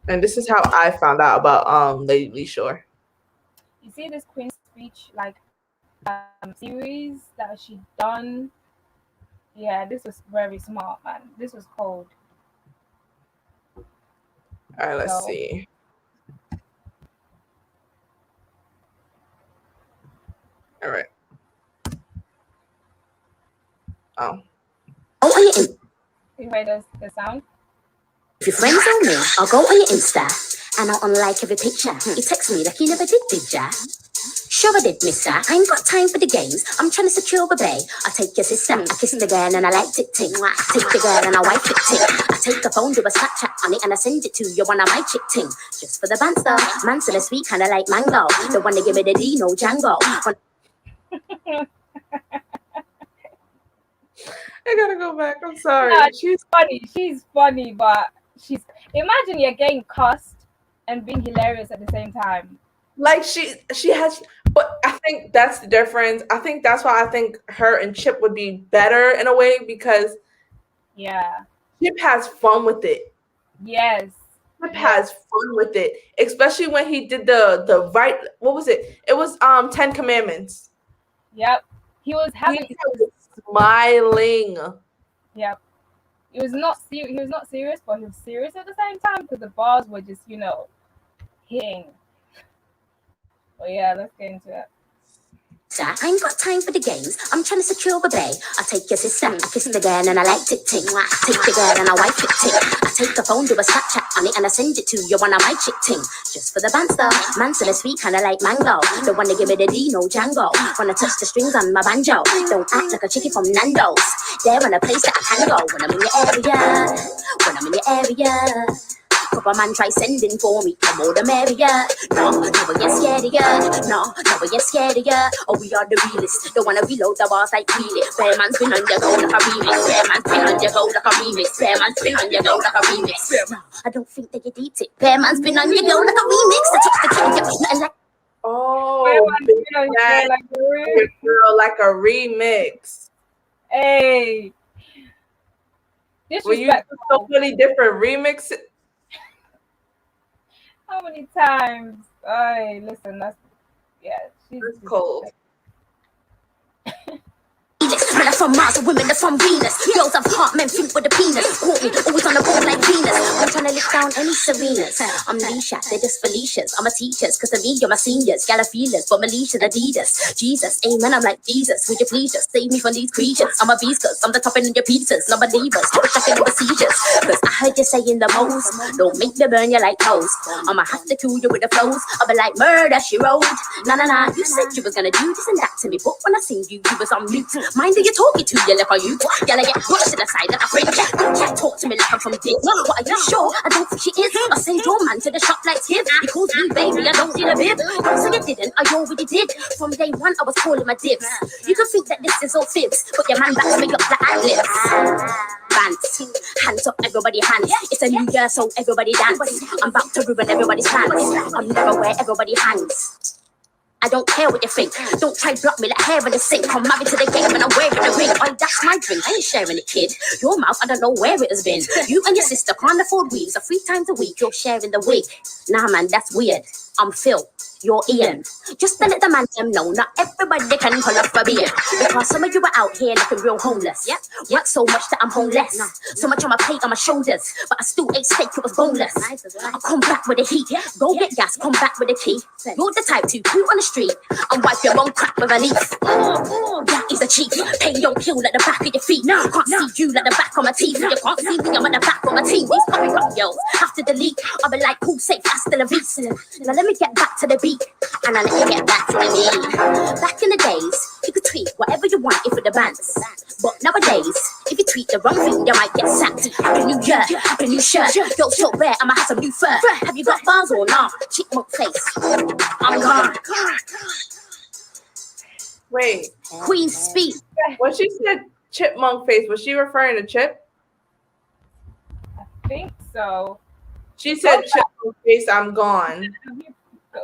And this is how I found out about Lady Leshurr. You see this Queen's Speech like series that she done. Yeah, this was very smart, man. This was cold. All right, let's see. All right. Oh. You heard the sound? If your friends on me, I'll go on your Insta and I'll unlike every picture. You text me like you never did ya? Sure I did, mister. I ain't got time for the games. I'm trying to secure a bae. I take your sister, I kiss the girl and I like it ting. I take the girl and I wipe it ting. I take the phone, do a Snapchat on it and I send it to you on a my chick ting. Just for the banter, man so the sweet kinda like mango. The one that give me the Dino Django. I gotta go back. I'm sorry. No, she's funny. She's funny, but imagine you're getting cussed and being hilarious at the same time. Like she has, but I think that's the difference. I think that's why I think her and Chip would be better in a way because Chip has fun with it. Yes. Chip has fun with it, especially when he did the right. What was it? It was 10 Commandments. Yep. He was having Smiling. Yep. He was not serious, but he was serious at the same time because the bars were just, hitting. But yeah, let's get into it. I ain't got time for the games. I'm trying to secure a bay. I take your sister, I kiss the girl and I like it ting. Take the girl and I wipe it ting. I take the phone, do a Snapchat on it and I send it to you on a my chick ting. Just for the banter, man to the sweet kinda like mango. Don't wanna give me the D, no Django. Wanna touch the strings on my banjo. Don't act like a chickie from Nando's. There on a place that I can go when I'm in your area. When I'm in your area. Couple man try sending for me, the more the merrier. No, we ain't scared of ya. No, we ain't scared of ya. Oh, we are the realest. Don't wanna reload the bars like really. Bear man spin on your go like a remix. Bear man spin on your go like a remix. Bear man spin on your go like a remix. No, I don't think that you did it. Bear man spin on your go like a remix. I touch the king, nothing like. Oh, girl, like a remix. Hey, Well, you do so many different remixes. How many times? Hey, listen, she's cold. Men are from Mars, women are from Venus. Girls have heart, men think with the penis. Caught me, always on the ball like Venus. I'm trying to lift down any Serenas. I'm Leisha, they're just Felicias. I'm a teachers, cause to me, you're my seniors. Galafeelers, but Melicia's Adidas. Jesus, amen, I'm like Jesus. Would you please just save me from these creatures? I'm a beast, cause I'm the topping in your pizzas. No believers, stop shocking over seizures. Cause I heard you saying the most. Don't make me burn you like toast. I'ma have to kill you with the flows. I'll be like murder, she wrote. Nah, you said you was gonna do this and that to me. But when I seen you, you was on mute. Mind who you talking to, you look on you. Girl, I get pushed to the side like a friend. Don't can't talk to me like I'm from Dick. What are you sure? I don't think she is. I send your man to the shop like him. He calls me baby, I don't need a bib. Don't say you didn't, I already did. From day one, I was calling my dibs. You can think that this is all fibs, but your man backs me up the ad-libs. Bands, hands up, everybody hands. It's a new year, so everybody dance. I'm about to ruin everybody's plans. I'm never where everybody hangs. I don't care what you think. Don't try block me like hair in the sink. I'm married to the game and I'm wearing the ring. Oh, that's my drink. I ain't sharing it, kid. Your mouth, I don't know where it has been. You and your sister can't afford weaves. So 3 times a week, you're sharing the wig. Nah, man, that's weird. I'm Phil. You're Ian. Just to let the man them know, not everybody can pull up a beer. Because some of you are out here looking real homeless. Work so much that I'm homeless. So much on my plate, on my shoulders. But I still ate steak, it was boneless. I come back with the heat. Go get gas, come back with the key. You're the type to poo on the street and wipe your bum crap with a leaf. That is a cheat. Pain don't kill at the back of your feet. Can't see you like the back of my teeth. You can't see me, I'm at the back of my team. These puppy cup girls have to delete. I'll be like, cool, safe, that's still a beast. Now let me get back to the beat. And I let you get back to the beat. Back in the days, you could tweet whatever you want if it advance. But nowadays, if you tweet the wrong thing, you might get sacked. Happy new year, happy new shirt. Yo, so rare, I'ma have some new fur. Have you got bars or not? Chipmunk face. I'm gone. Wait. Queen speak. When she said chipmunk face, was she referring to Chip? I think so. She said chipmunk face, I'm gone.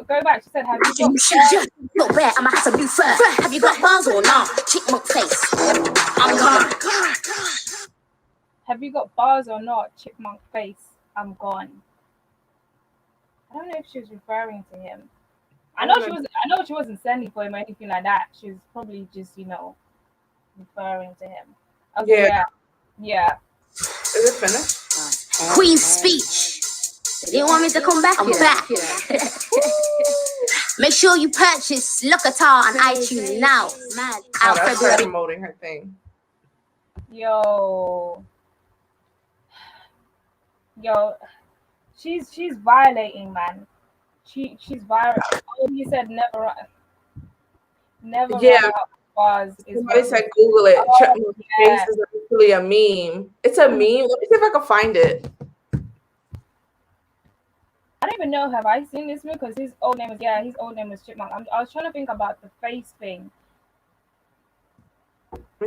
Go back. She said, have you got Yo, rare, I'ma have some new fur. Have you got bars or not? Chipmunk face. I'm gone. Have you got bars or not? Chipmunk face. I'm gone. I don't know if she was referring to him. I know she wasn't sending for him or anything like that. She was probably just, referring to him. Okay, yeah. Is it finished? Queen's speech. Do you want me to come back? I'm back. Make sure you purchase Linaaa on iTunes now. Out February. Promoting her thing. Yo, she's violating, man. She's violating. Oh, he said never run out bars. Somebody said Google it. Chipmunk face is actually a meme. It's a meme. Let me see if I can find it. I don't even know. Have I seen this movie? Because his old name was Chipmunk. I was trying to think about the face thing. To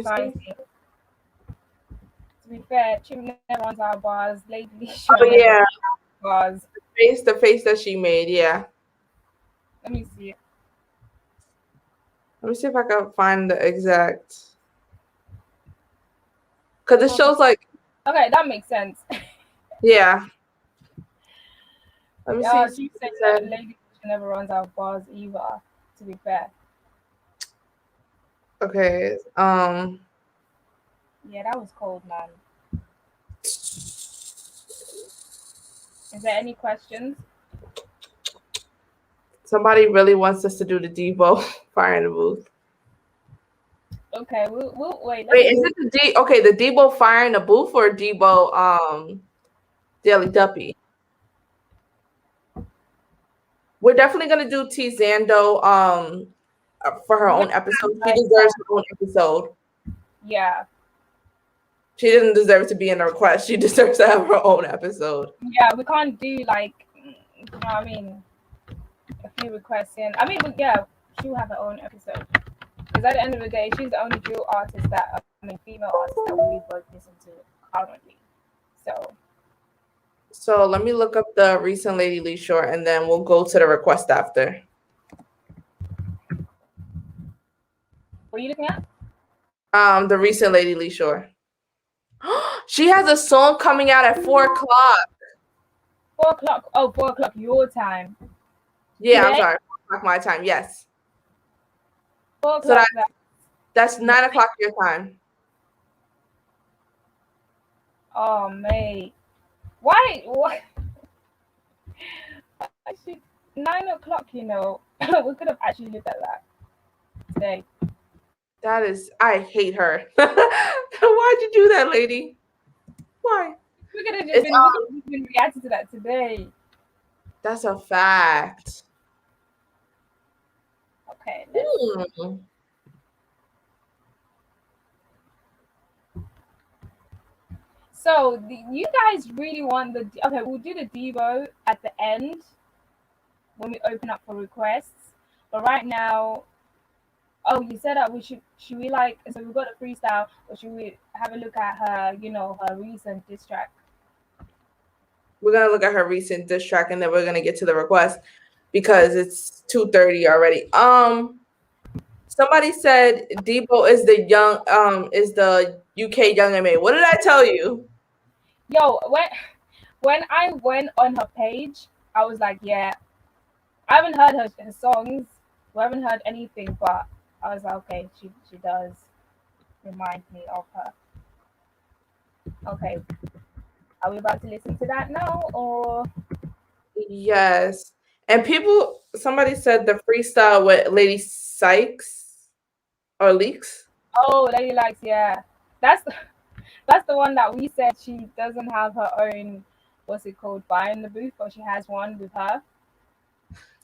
be fair, Chipmunk never runs out of bars. Lately, bars. The face that she made. Yeah. Let me see it. Let me see if I can find the exact. Because it shows like. Okay, that makes sense. Yeah. Let me see. She said that lady never runs out of bars either, to be fair. Okay. Yeah, that was cold, man. Is there any questions? Somebody really wants us to do the Debo fire in the booth. Okay, we'll wait. Wait, is it the Debo fire in the booth or Debo Daily Duppy? We're definitely gonna do T Zando for her own episode. She deserves her own episode. Yeah. She doesn't deserve to be in a request. She deserves to have her own episode. Yeah, we can't do like, you know what I mean, a few requests in. I mean, yeah, she'll have her own episode. Because at the end of the day, she's the only drill artist female artist that we both listen to currently. So let me look up the recent Lady Leshurr, and then we'll go to the request after. What are you looking at? The recent Lady Leshurr. She has a song coming out at 4 o'clock. 4 o'clock. Oh, 4 o'clock your time. Yeah, today? I'm sorry. 4 o'clock my time. Yes. 4 o'clock. So that's 9 o'clock your time. Oh, mate. Why? What? 9 o'clock, you know. We could have actually looked at that today. That is, I hate her. Why'd you do that, lady? Why? We could have just been reacting to that today. That's a fact. Okay. So you guys really want okay, we'll do the Devo at the end when we open up for requests. But right now, oh, you said that should we like, so we've got a freestyle, or should we have a look at her, her recent diss track? We're gonna look at her recent diss track, and then we're gonna get to the request because it's 2:30 already. Somebody said Debo is the UK Young M.A. What did I tell you? Yo, when I went on her page, I was like, yeah, I haven't heard her songs, we haven't heard anything, but I was like, okay, she does remind me of her. Okay, are we about to listen to that now, or? Yes, and somebody said the freestyle with Lady Sykes or Leaks. Oh, Lady Likes, yeah, that's the one that we said she doesn't have her own, what's it called, buy in the booth, but she has one with her.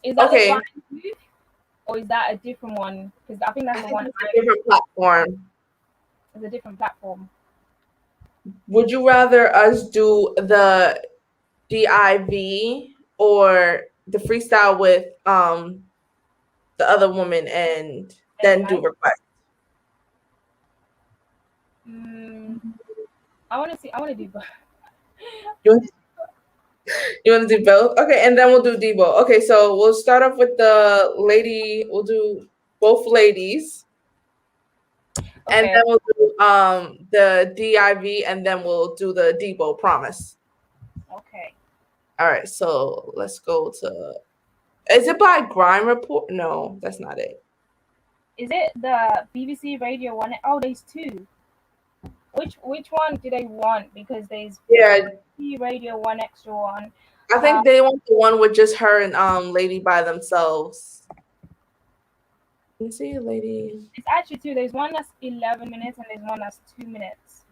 Is that the buy in the booth, or is that a different one? Because I think that's the one. It's a different platform. It's a different platform. Would you rather us do the DIV or the freestyle with the other woman and then do request? I want to do both. You want to do both? Okay, and then we'll do Debo. Okay, so we'll start off with the lady. We'll do both ladies. Okay. And then we'll do the DIV, and then we'll do the Debo, promise. Okay. All right, so let's go to, is it by Grime Report? No, that's not it. Is it the BBC Radio 1? Oh, there's two. Which one do they want? Because there's BBC Radio 1 Extra 1. I think they want the one with just her and Lady by themselves. Let me see, Lady. It's actually two. There's one that's 11 minutes and there's one that's 2 minutes.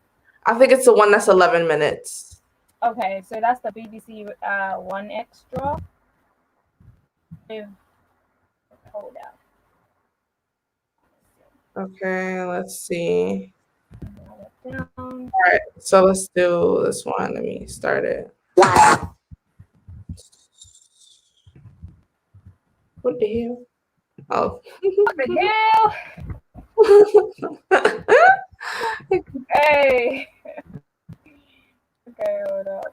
I think it's the one that's 11 minutes. Okay, so that's the BBC 1 Extra. Hold on. Okay, let's see. All right, so let's do this one. Let me start it. What the hell? Oh. What the hell? Hey. Okay, hold up.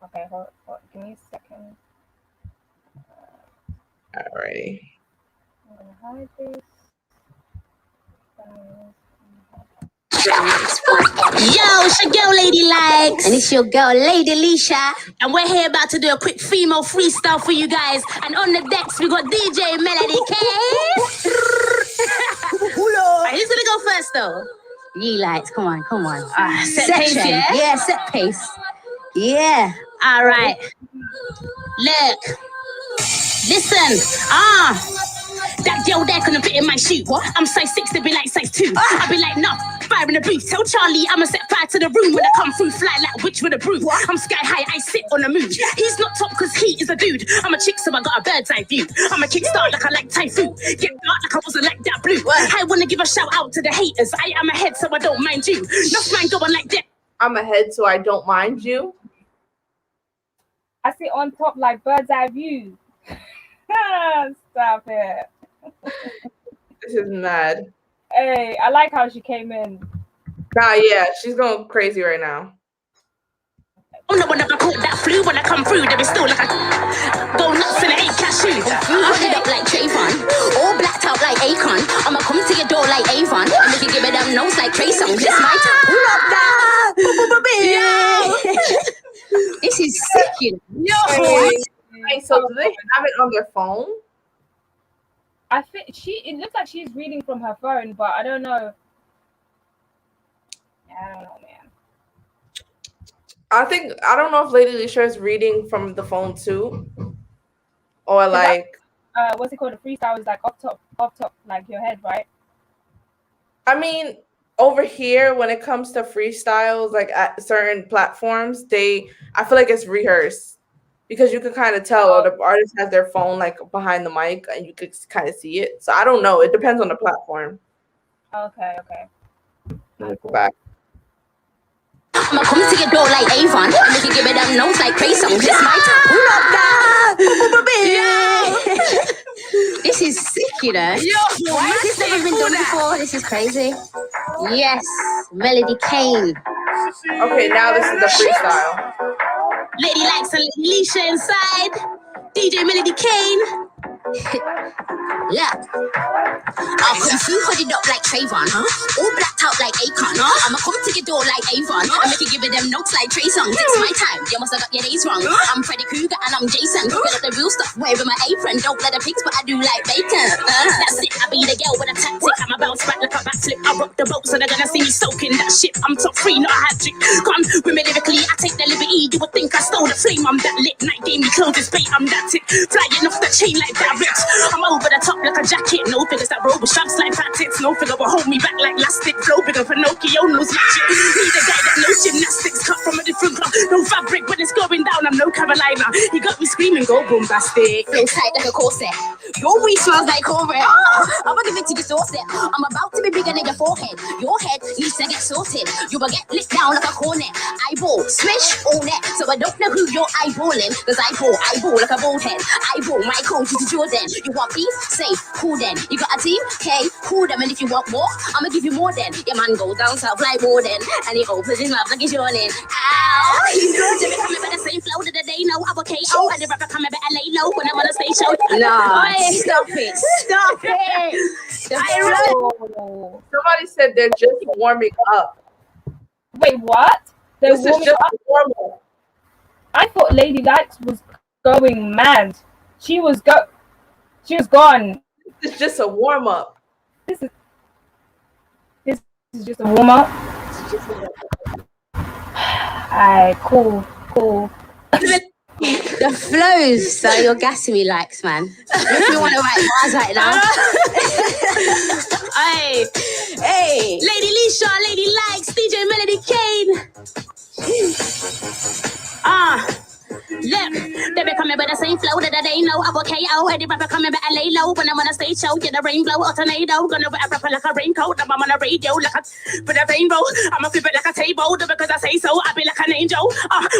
Okay, hold. Give me a second. Alrighty. I'm gonna hide this. Yo, it's your girl Lady Likes. And it's your girl Lady Leshurr. And we're here about to do a quick female freestyle for you guys. And on the decks we got DJ Melody K. Right, who's gonna go first though? You lights, come on. Set pace, yeah? Yeah, set pace. Yeah. All right. Look. Listen. That girl there couldn't fit in my shoe. What? I'm size 6, they be like size 2. I be like, nah, fire in the booth. Tell Charlie I'ma set fire to the room when I come through, fly like witch with a broom. What? I'm sky high, I sit on the moon. He's not top cause he is a dude. I'm a chick, so I got a bird's eye view. I'm a kickstart like I like typhoon. Get dark like I wasn't like that blue. What? I wanna give a shout out to the haters. I am ahead, so I don't mind you. Enough man going like that. I'm ahead, so I don't mind you. I sit on top like bird's eye view. Stop it. This is mad. Hey, I like how she came in. Nah, yeah, she's going crazy right now. Oh no, when I caught that flu, when I come through, there is still like a go nuts and I ain't cashew. Hooded up like Trayvon, all blacked out like Akon. I'ma come to your door like Avon, and if you give it them notes like Trey Songz, it's my time. Pull up that. This is sick, you know. Hey, so do they have it on their phone? I think it looks like she's reading from her phone, but I don't know. I don't know, man. I don't know if Lady Leshurr is reading from the phone too. Or like what's it called? The freestyle is like up top, like your head, right? I mean, over here when it comes to freestyles, like at certain platforms, I feel like it's rehearsed. Because you can kind of tell the artist has their phone like behind the mic and you could kind of see it. So I don't know. It depends on the platform. Okay. Let me go back. I'ma come to your door like Avon, and if you give it them notes like Trey Songz, it's my time. Pull up that. This is sick, you know. Why has this never been done before? This is crazy. Yes, Melody Kane. Okay, now this is the freestyle. Lady likes a Lady Leshurr inside. DJ Melody Kane. Yeah. I'll come through hooded up like Trayvon, all blacked out like Akon, I'ma come to your door like Avon, and make you give it them notes like Trey Songz. It's my time, you must have got your days wrong. I'm Freddy Krueger and I'm Jason. Fill up the real stuff, waving my apron. Don't let the pigs, but I do like bacon. That's it, I be the girl with a tactic. I'm a bounce back like a backflip. I rock the boat, so they're gonna see me soaking that shit. I'm top 3, not a hat trick. Come with me lyrically, I take the liberty. You would think I stole the flame. I'm that lit, night game, me clothes is bait. I'm that tick, flying off the chain like that rich. I'm over the top like a jacket. No figures that roll with straps like fat tits. No figure will hold me back like elastic. Flow bigger Pinocchio knows magic. Need a guy that knows gymnastics. Cut from a different cloth. No fabric when it's going down. I'm no Carolina. He got me screaming, go bombastic. Flow tight like a corset. Your waist smells like cornbread. I'ma give it to you saucy. I'm about to be bigger than your forehead. Your head needs to get sorted. You will get lit down like a cornet. Eyeball, swish, all that. So I don't know who you're eyeballing. Cause eyeball like a bald head. Eyeball, my coach is Jordan. You want beef? Say, cool then. You got a team? Okay, cool them. And if you want more, I'ma give you more then. Your man goes down south like Warden. And he opens his mouth like he's yawning. Ow! He's good to me coming by the same flow that they know. I'm okay. Oh, and the rapper coming better lay low when I'm on a stage show. No, stop it. Somebody said they're just warming up. Wait, what? This is just warm up. I thought Lady Likes was going mad. She was gone. This is just a warm up. This is just a warm up. Alright, cool. The flows that you're gassing me likes, man. If you want to write bars right now. Hey, Lady Leshurr, Lady Likes, DJ Melody Kane. Look, they be coming with the same flow that they know. I'm okay, the rapper coming back and lay low. When I'm on a stage show, get a rainbow, a tornado. Gonna wear a rapper like a raincoat. I'm on a radio like a rainbow. I'ma flip it like a table, because I say so. I be like an angel.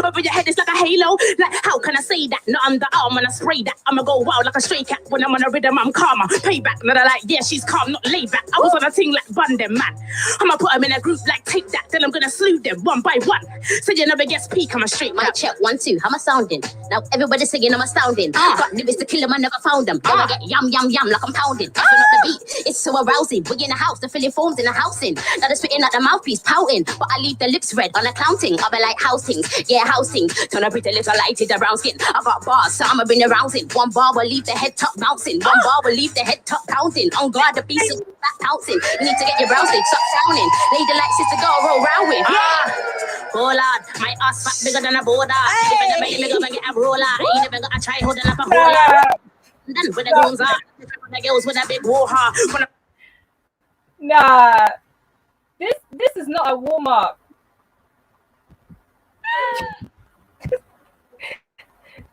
Over your head it's like a halo. Like, how can I say that? Not underarm when I spray that. I'ma go wild like a stray cat. When I'm on a rhythm, I'm calmer. Payback, not like, yeah, she's calm, not laid back. I was on a thing like Bun them, man. I'ma put them in a group like take that. Then I'm gonna slew them one by one. So you never guess peak, I'm a straight man. Check 1, 2, how am I sounding? Now everybody singing, I'm astounding. Got lyrics to kill them, I never found them. Then I get yum like I'm pounding. Tapping up the beat, it's so arousing. We in the house, the filling forms in the housing. Now they're spitting at the mouthpiece, pouting. But I leave the lips red on the clownting. I'll be like housings, yeah, housings. Turn up with the little lighted, the brown skin. I got bars, so I'ma bring the rousing. One bar will leave the head top bouncing. One bar will leave the head top pounding. On guard, the beast. back pouncing. You need to get your brows did, stop frowning. Lady like sister girl roll round with. Oh lord, my ass fat bigger than a border. If I never make me go and get a roller, I never got a try holding up a roller. Then with the goons are the girls with a big war. Nah, this is not a warm up.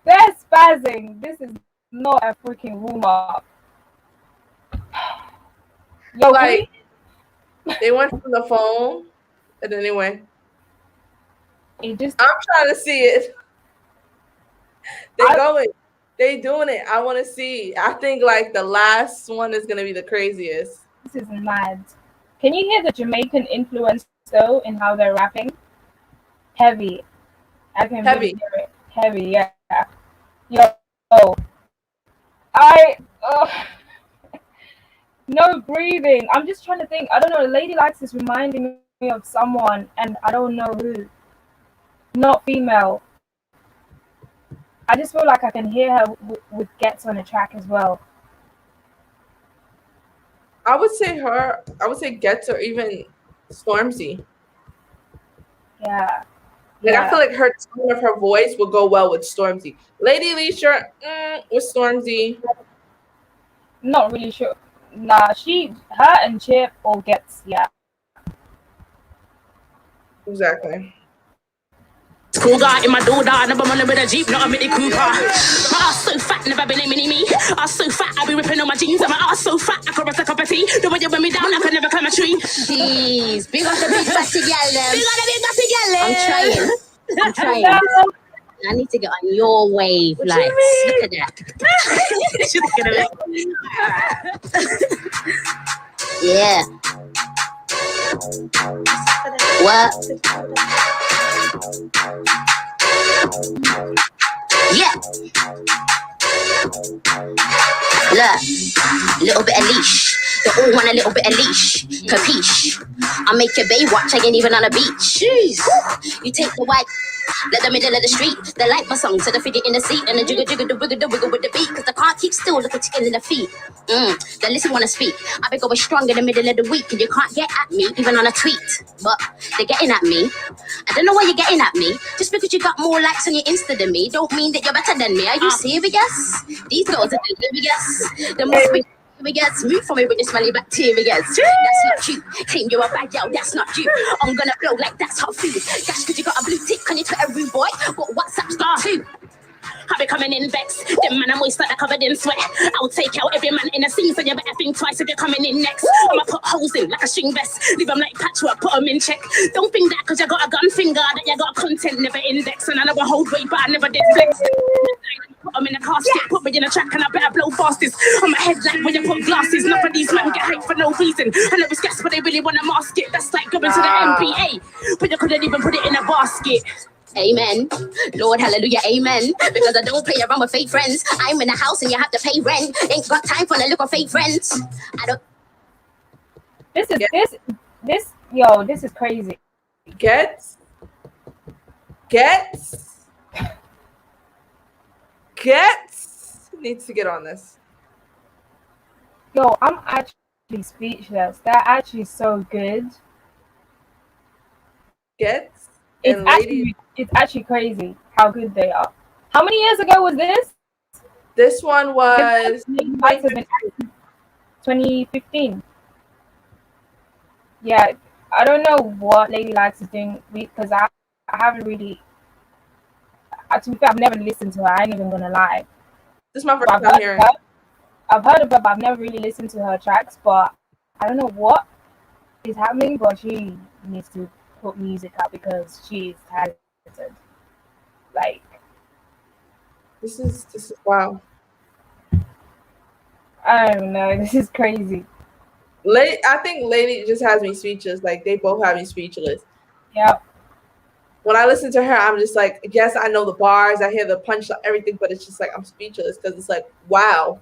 They're spazzing. This is not a freaking warm up. Yo, Like, they went from the phone, and then they went. it just. I'm trying to see it. They going. They doing it. I want to see. I think like the last one is gonna be the craziest. This is mad. Can you hear the Jamaican influence though in how they're rapping? Heavy. I can really hear it. Heavy, yeah. Yo, no breathing. I'm just trying to think. I don't know. Lady Likes is reminding me of someone, and I don't know who. Not female. I just feel like I can hear her with Gets on the track as well. I would say her. I would say Gets or even Stormzy. Yeah. Like I feel like her tone of her voice would go well with Stormzy. Lady Leshurr with Stormzy. Not really sure. Nah, her and Chip all Gets, yeah. Exactly. Cool guy in my door, never running with a Jeep, not a Mini Cooper. My ass so fat, never been a mini-me. Ass so fat, I be ripping on my jeans. And my ass so fat, I could rest a cup of tea. The way you bring me down, I could never climb a tree. Jeez, big up the big fatty gal, them. Big up the big fatty gal, I'm trying. I need to get on your wave, what like, look at that. She's looking at me. Yeah. What? Yeah. Look, little bit of leash. They all want a little bit of leash. Capiche? I make your bay watch, I ain't even on a beach. Jeez. You take the white, let the middle of the street. They like my song, so they fit it in the seat. And the jiggle, jiggle, the wiggle, the wiggle with the beat. Cause they can't keep still, look at tickle in the feet. They listen wanna speak. I be going strong in the middle of the week. And you can't get at me, even on a tweet. But they're getting at me. I don't know why you're getting at me. Just because you got more likes on your Insta than me, don't mean that you're better than me. Are you serious? These girls are delirious. They must be serious. Move for me with your smelly bacteria. That's not you. Claim you're a bad girl, that's not you. I'm gonna blow like that's hot food. That's cause you got a blue tick on your Twitter, rude boy. But WhatsApp's got too. I be coming in vexed. Them man I'm moist like they're covered in sweat. I'll take out every man in the scene, so you better think twice if you're coming in next. I'ma put holes in like a string vest. Leave them like patchwork, put them in check. Don't think that cause you got a gun finger that you got content never index. And I never hold weight, but I never did flex. Put them in a casket, put me in a track and I better blow fastest. On my head like when you put glasses. None of these men get hyped for no reason. I know it's gas but they really wanna mask it. That's like going to the NBA, but you couldn't even put it in a basket. Amen. Lord, hallelujah, amen. Because I don't play around with fake friends. I'm in a house and you have to pay rent. Ain't got time for the little fake friends. I don't. This is crazy. Gets needs to get on this. Yo, I'm actually speechless. They're actually so good. Gets. It's actually crazy how good they are. How many years ago was this? This one was 2015. Yeah, I don't know what Lady Likes is doing because I haven't really. To be fair, I've never listened to her. I ain't even gonna lie. This is my first time hearing. I've heard of her, but I've never really listened to her tracks. But I don't know what is happening. But she needs to put music out because she's talented. Like, this is wow. I don't know. This is crazy. I think Lady just has me speechless. Like they both have me speechless. Yeah. When I listen to her, I'm just like, yes, I know the bars, I hear the punch, everything, but it's just like I'm speechless because it's like, wow.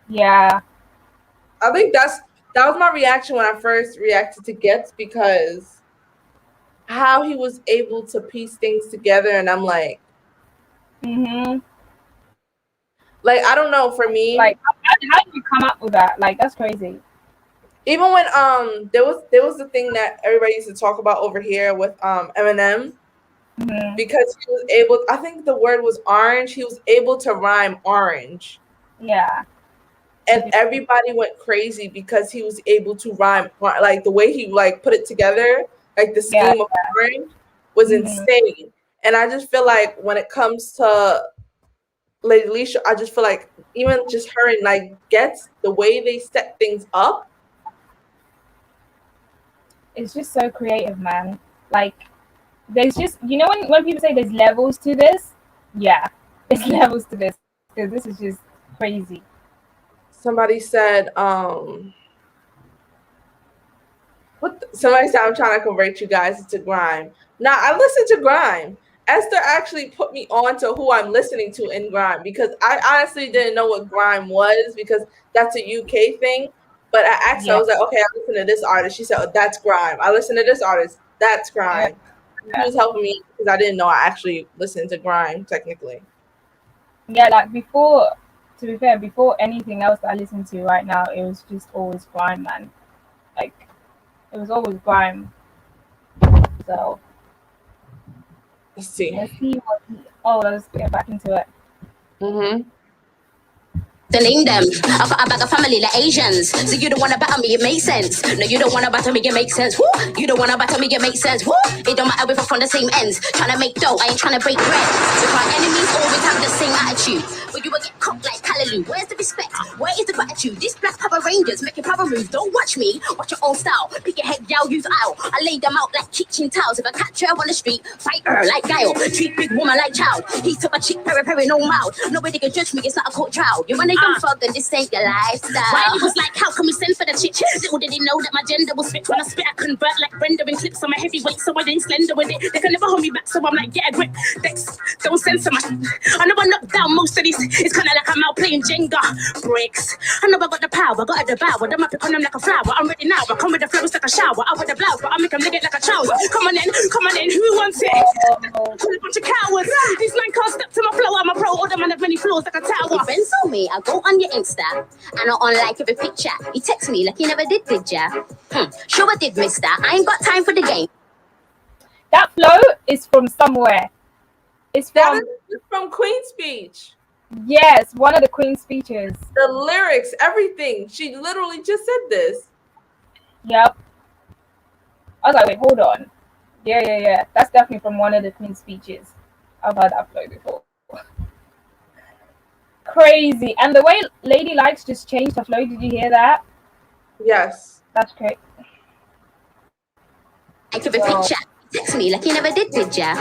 Yeah. I think that was my reaction when I first reacted to Gets because how he was able to piece things together, and I'm like, like I don't know, for me, like how did you come up with that? Like that's crazy. Even when there was the thing that everybody used to talk about over here with Eminem, because he was able, I think the word was orange, he was able to rhyme orange. Yeah. And everybody went crazy because he was able to rhyme, like the way he like put it together, like the scheme of orange was insane. And I just feel like when it comes to Lady Leshurr, I just feel like even just her and like Gets, the way they set things up, it's just so creative, man. Like, there's just, you know, when people say there's levels to this, yeah, there's levels to this, because this is just crazy. somebody said, somebody said I'm trying to convert you guys to grime. Now I listen to grime. Esther actually put me on to who I'm listening to in grime, because I honestly didn't know what grime was, because that's a UK thing. But I asked her, I was like, okay, I listen to this artist. She said, oh, that's grime. I listen to this artist. That's grime. She was helping me because I didn't know I actually listened to grime technically. Yeah, like before, to be fair, before anything else that I listen to right now, it was just always grime, man. Like, it was always grime. So Let's see. Let's get back into it. To name them, I got a bag of family like Asians. So you don't wanna battle me, it makes sense. No, you don't wanna battle me, it makes sense. Woo! You don't wanna battle me, it makes sense. Woo! It don't matter if we're from the same ends. Trying to make dough, I ain't trying to break bread. If our enemies always have the same attitude, but you will get cooked like Callaloo. Where's the respect? Where is the gratitude? This black Power Rangers making power moves. Don't watch me, watch your own style. Pick your head, y'all use aisle. I lay them out like kitchen towels. If I catch her on the street, fight her like Guile. Treat big woman like child. He took a chick, peri, no mouth. Nobody can judge me, it's not a court trial. You want a young fuck, then this ain't your lifestyle. Why he was like, how can we send for the chick? Little did he know that my gender was spit. When I spit, I convert like Brenda in clips. I'm a heavyweight, so I ain't slender with it. They can never hold me back, so I'm like, yeah, grip. Dex, don't censor my. I know I knocked down most of these. It's kind of like I'm out playing Jenga. Bricks. I know I got the power, got the devour. Them up on them like a flower. I'm ready now. I come with the flowers like a shower. I with the blouse, but I make them lick it like a trouser. Come on in. Who wants it? Call a bunch of cowards. These men can't step to my flow. I'm a pro. All them man have many flaws like a tower. Friends on me, I go on your Insta. And I on like every picture. You text me like you never did ya? Sure I did, mister. I ain't got time for the game. That flow is from somewhere. It's from Queen's Speech. Yes, one of the Queen's speeches. The lyrics, everything. She literally just said this. Yep. I was like, wait, hold on. Yeah. That's definitely from one of the Queen's speeches. I've heard that flow before. Crazy. And the way Lady Likes just changed her flow, did you hear that? Yes. That's great. Like every picture. Text me like you never did ya?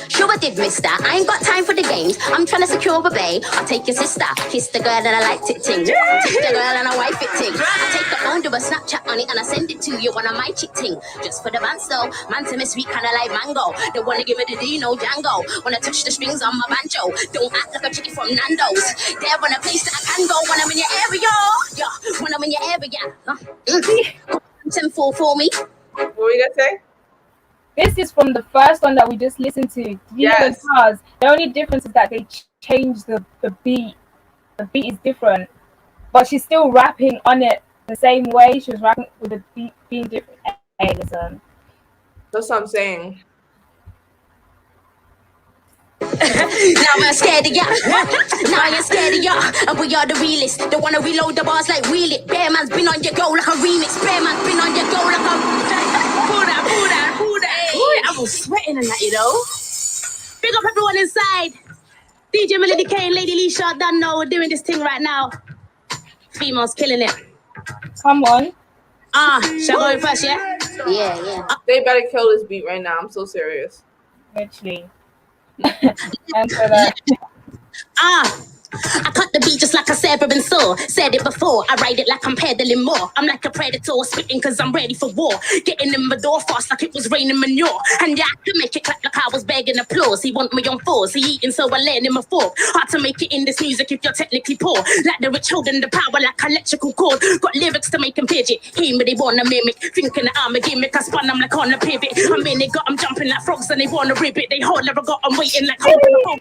Sure I did, mister. I ain't got time for the games. I'm trying to secure a bae. I'll take your sister. Kiss the girl and I like it ting. Take the girl and I wife it ting. I take the phone, do a Snapchat on it and I send it to you on a my chick ting. Just for the bands though. Man to me sweet kinda like mango. They wanna give me the Dino Django. Wanna touch the strings on my banjo. Don't act like a chicken from Nando's. There on a place that I can go when I'm in your area. Yeah, when I'm in your area. 10-4 for me. What were you gonna say? This is from the first one that we just listened to. Yes. The only difference is that they changed the beat. The beat is different, but she's still rapping on it the same way. She was rapping with the beat being different. Hey, listen. That's what I'm saying. Now I'm scared of ya. Now I ain't scared of ya. And we are the realists. Don't wanna reload the bars like wheel it. Bear man's been on your go like a remix. Bear man's been on your go like a. Pull that. I was sweating in that, you know. Big up everyone inside. DJ Melody K and Lady Leshurr done know we're doing this thing right now. Females killing it. Come on. Shall I go in first, yeah? Yeah. They better kill this beat right now. I'm so serious. Literally. Answer that. I cut the beat just like a Severin saw. Said it before, I ride it like I'm pedaling more. I'm like a predator, spitting cause I'm ready for war. Getting in the door fast like it was raining manure. And yeah, I can make it clap like I was begging applause. He want me on fours, he eating so I lend him a fork. Hard to make it in this music if you're technically poor. Like the rich holding the power like electrical cord. Got lyrics to make him fidget. Hear me, they wanna mimic. Thinking that I'm a gimmick, I spun them like on a pivot. I'm in it, got them jumping like frogs and they wanna rib it. They hold never got them waiting like holding a phone.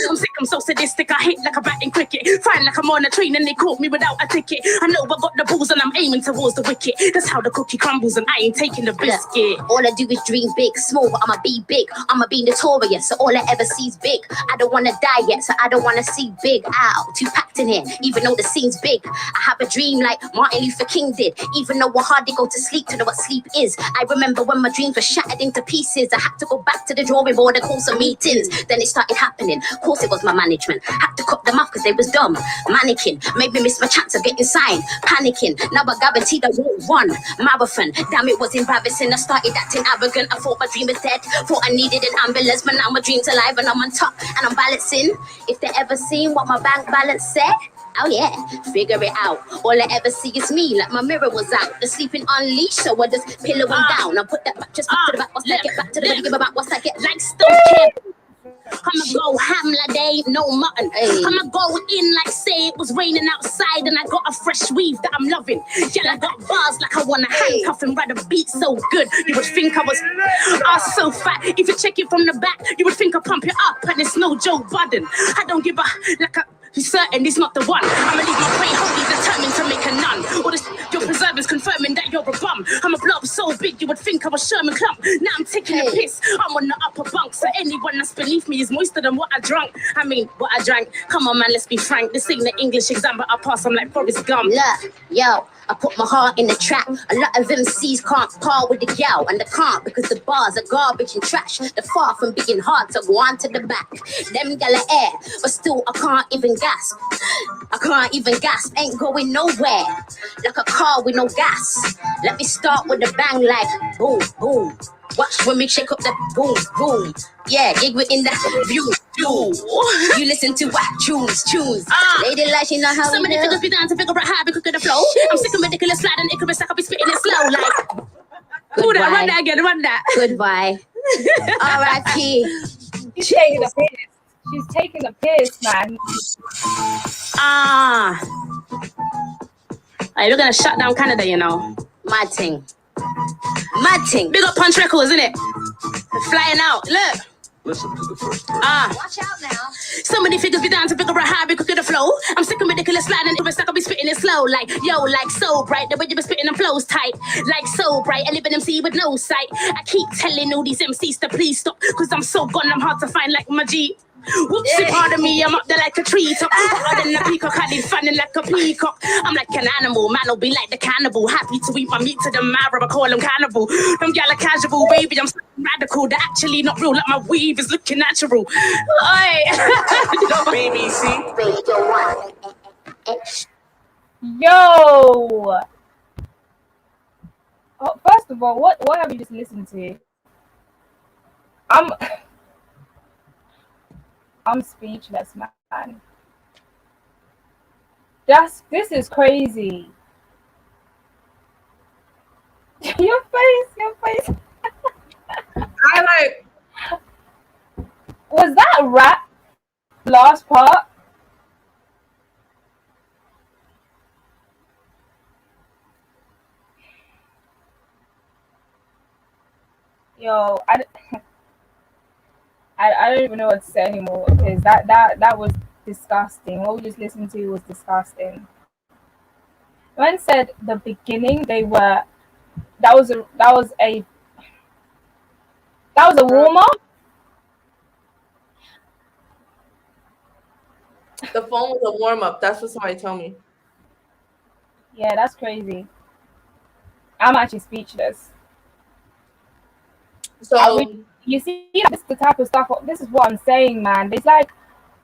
I'm sick, I'm so sadistic, I hit like a bat in cricket. Fine like like I'm on a train and they caught me without a ticket. I know I got the balls and I'm aiming towards the wicket. That's how the cookie crumbles and I ain't taking the biscuit. All I do is dream big, small, but I'ma be big. I'ma be notorious, so all I ever see's big. I don't wanna die yet, so I don't wanna see big. Ow, too packed in here, even though the scene's big. I have a dream like Martin Luther King did. Even though I hardly go to sleep to know what sleep is. I remember when my dreams were shattered into pieces. I had to go back to the drawing board and call some meetings. Then it started happening. Of course it was my management. Had to cut them off because they was dumb. Mannequin made me miss my chance of getting signed. Panicking, now I guaranteed I won't run. Marathon, damn it was embarrassing. I started acting arrogant. I thought my dream was dead. Thought I needed an ambulance, but now my dream's alive and I'm on top and I'm balancing. If they ever seen what my bank balance said, oh yeah, figure it out. All I ever see is me, like my mirror was out. The sleeping unleashed, so I just pillow them down. I put that back, just back to the back. Once I get back to the body, give back. Once I get like stone camp. I'ma go ham like they ain't no mutton. I'ma go in like say it was raining outside and I got a fresh weave that I'm loving. Yeah, I got bars like I wanna handcuff and ride a beat so good. You would think I was so fat. If you check it from the back, you would think I pump it up and it's no Joe Budden. I don't give a like a he's certain he's not the one. I'ma leave my brain wholly determined to make a nun. All this your preservers confirming that you're a bum. I'm a blob so big you would think I was Sherman Clump. Now I'm taking a piss. I'm on the upper bunk, so anyone that's beneath me is moister than what I drank. I mean, what I drank. Come on, man, let's be frank. This ain't the English exam, but I pass. I'm like Forrest Gump. Look, yo, I put my heart in the trap. A lot of MCs can't par with the gal, and they can't because the bars are garbage and trash. They're far from being hard to go on to the back. Them gala air, but still I can't even gasp. I can't even gasp, ain't going nowhere. Like a car with no gas. Let me start with a bang like boom, boom. Watch when we shake up the boom, boom. Yeah, gig within that view. You listen to what? Tunes. Lady like she know how some of the figures be down to figure out how we cook the flow. I'm sick of ridiculous slide and Icarus like I'll be spitting it slow like. Ooh, that, run that again, run that. Goodbye. R.I.P. She's taking a piss. She's taking a piss, man. We're gonna shut down Canada, you know. Mad thing. Big up Punch Records, isn't it? Flying out, look. Listen to the first verse. Watch out now. So many figures be down to figure out how we could get the flow. I'm sick of ridiculous slide and it's like I'll be spitting it slow. Like, yo, like so bright. The way you be spitting them flows tight. Like so bright. I live in MC with no sight. I keep telling all these MCs to please stop. Cause I'm so gone, I'm hard to find like my G. Whoopsie, pardon me, I'm up there like a tree top. Other than a peacock, I did fanning like a peacock. I'm like an animal, man, I'll be like the cannibal. Happy to eat my meat to the marrow, I call them cannibal. Them gal are casual, baby, I'm so radical. They're actually not real, like my weave is looking natural. BBC. Yo! Oh, first of all, what have you just listened to? I'm speechless, man. This is crazy. Your face. I like. Was that rap? Last part? Yo, I don't even know what to say anymore because that was disgusting. What we just listened to was disgusting. When said the beginning, that was a warm up. The phone was a warm up. That's what somebody told me. Yeah, that's crazy. I'm actually speechless. So you see, this is the type of stuff. This is what I'm saying, man. There's like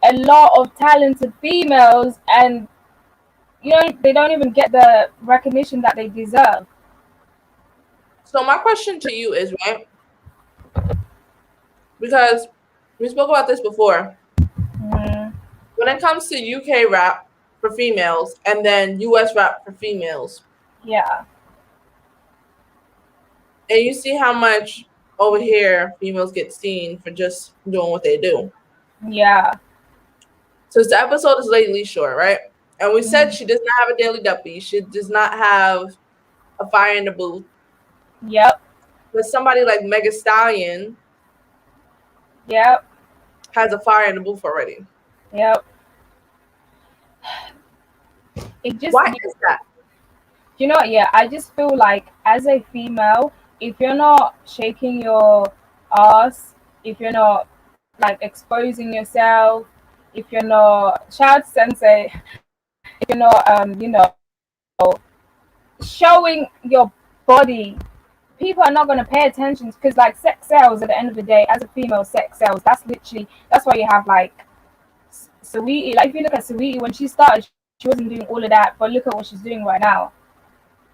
a lot of talented females, and they don't even get the recognition that they deserve. So my question to you is, right? Because we spoke about this before. When it comes to UK rap for females and then US rap for females. Yeah. And you see how much over here females get seen for just doing what they do. Yeah. So the episode is lately short, right? And we said she does not have a daily duppy. She does not have a fire in the booth. Yep. But somebody like Mega Stallion. Yep. Has a fire in the booth already. Yep. It just Why is that? you know what, yeah, I just feel like as a female, if you're not shaking your ass, if you're not like exposing yourself, if you're not child sensei, if you're not showing your body, people are not going to pay attention, because like sex sells at the end of the day. As a female, sex sells. That's why you have like Saweetie. Like if you look at Saweetie, when she started, she wasn't doing all of that, but look at what she's doing right now.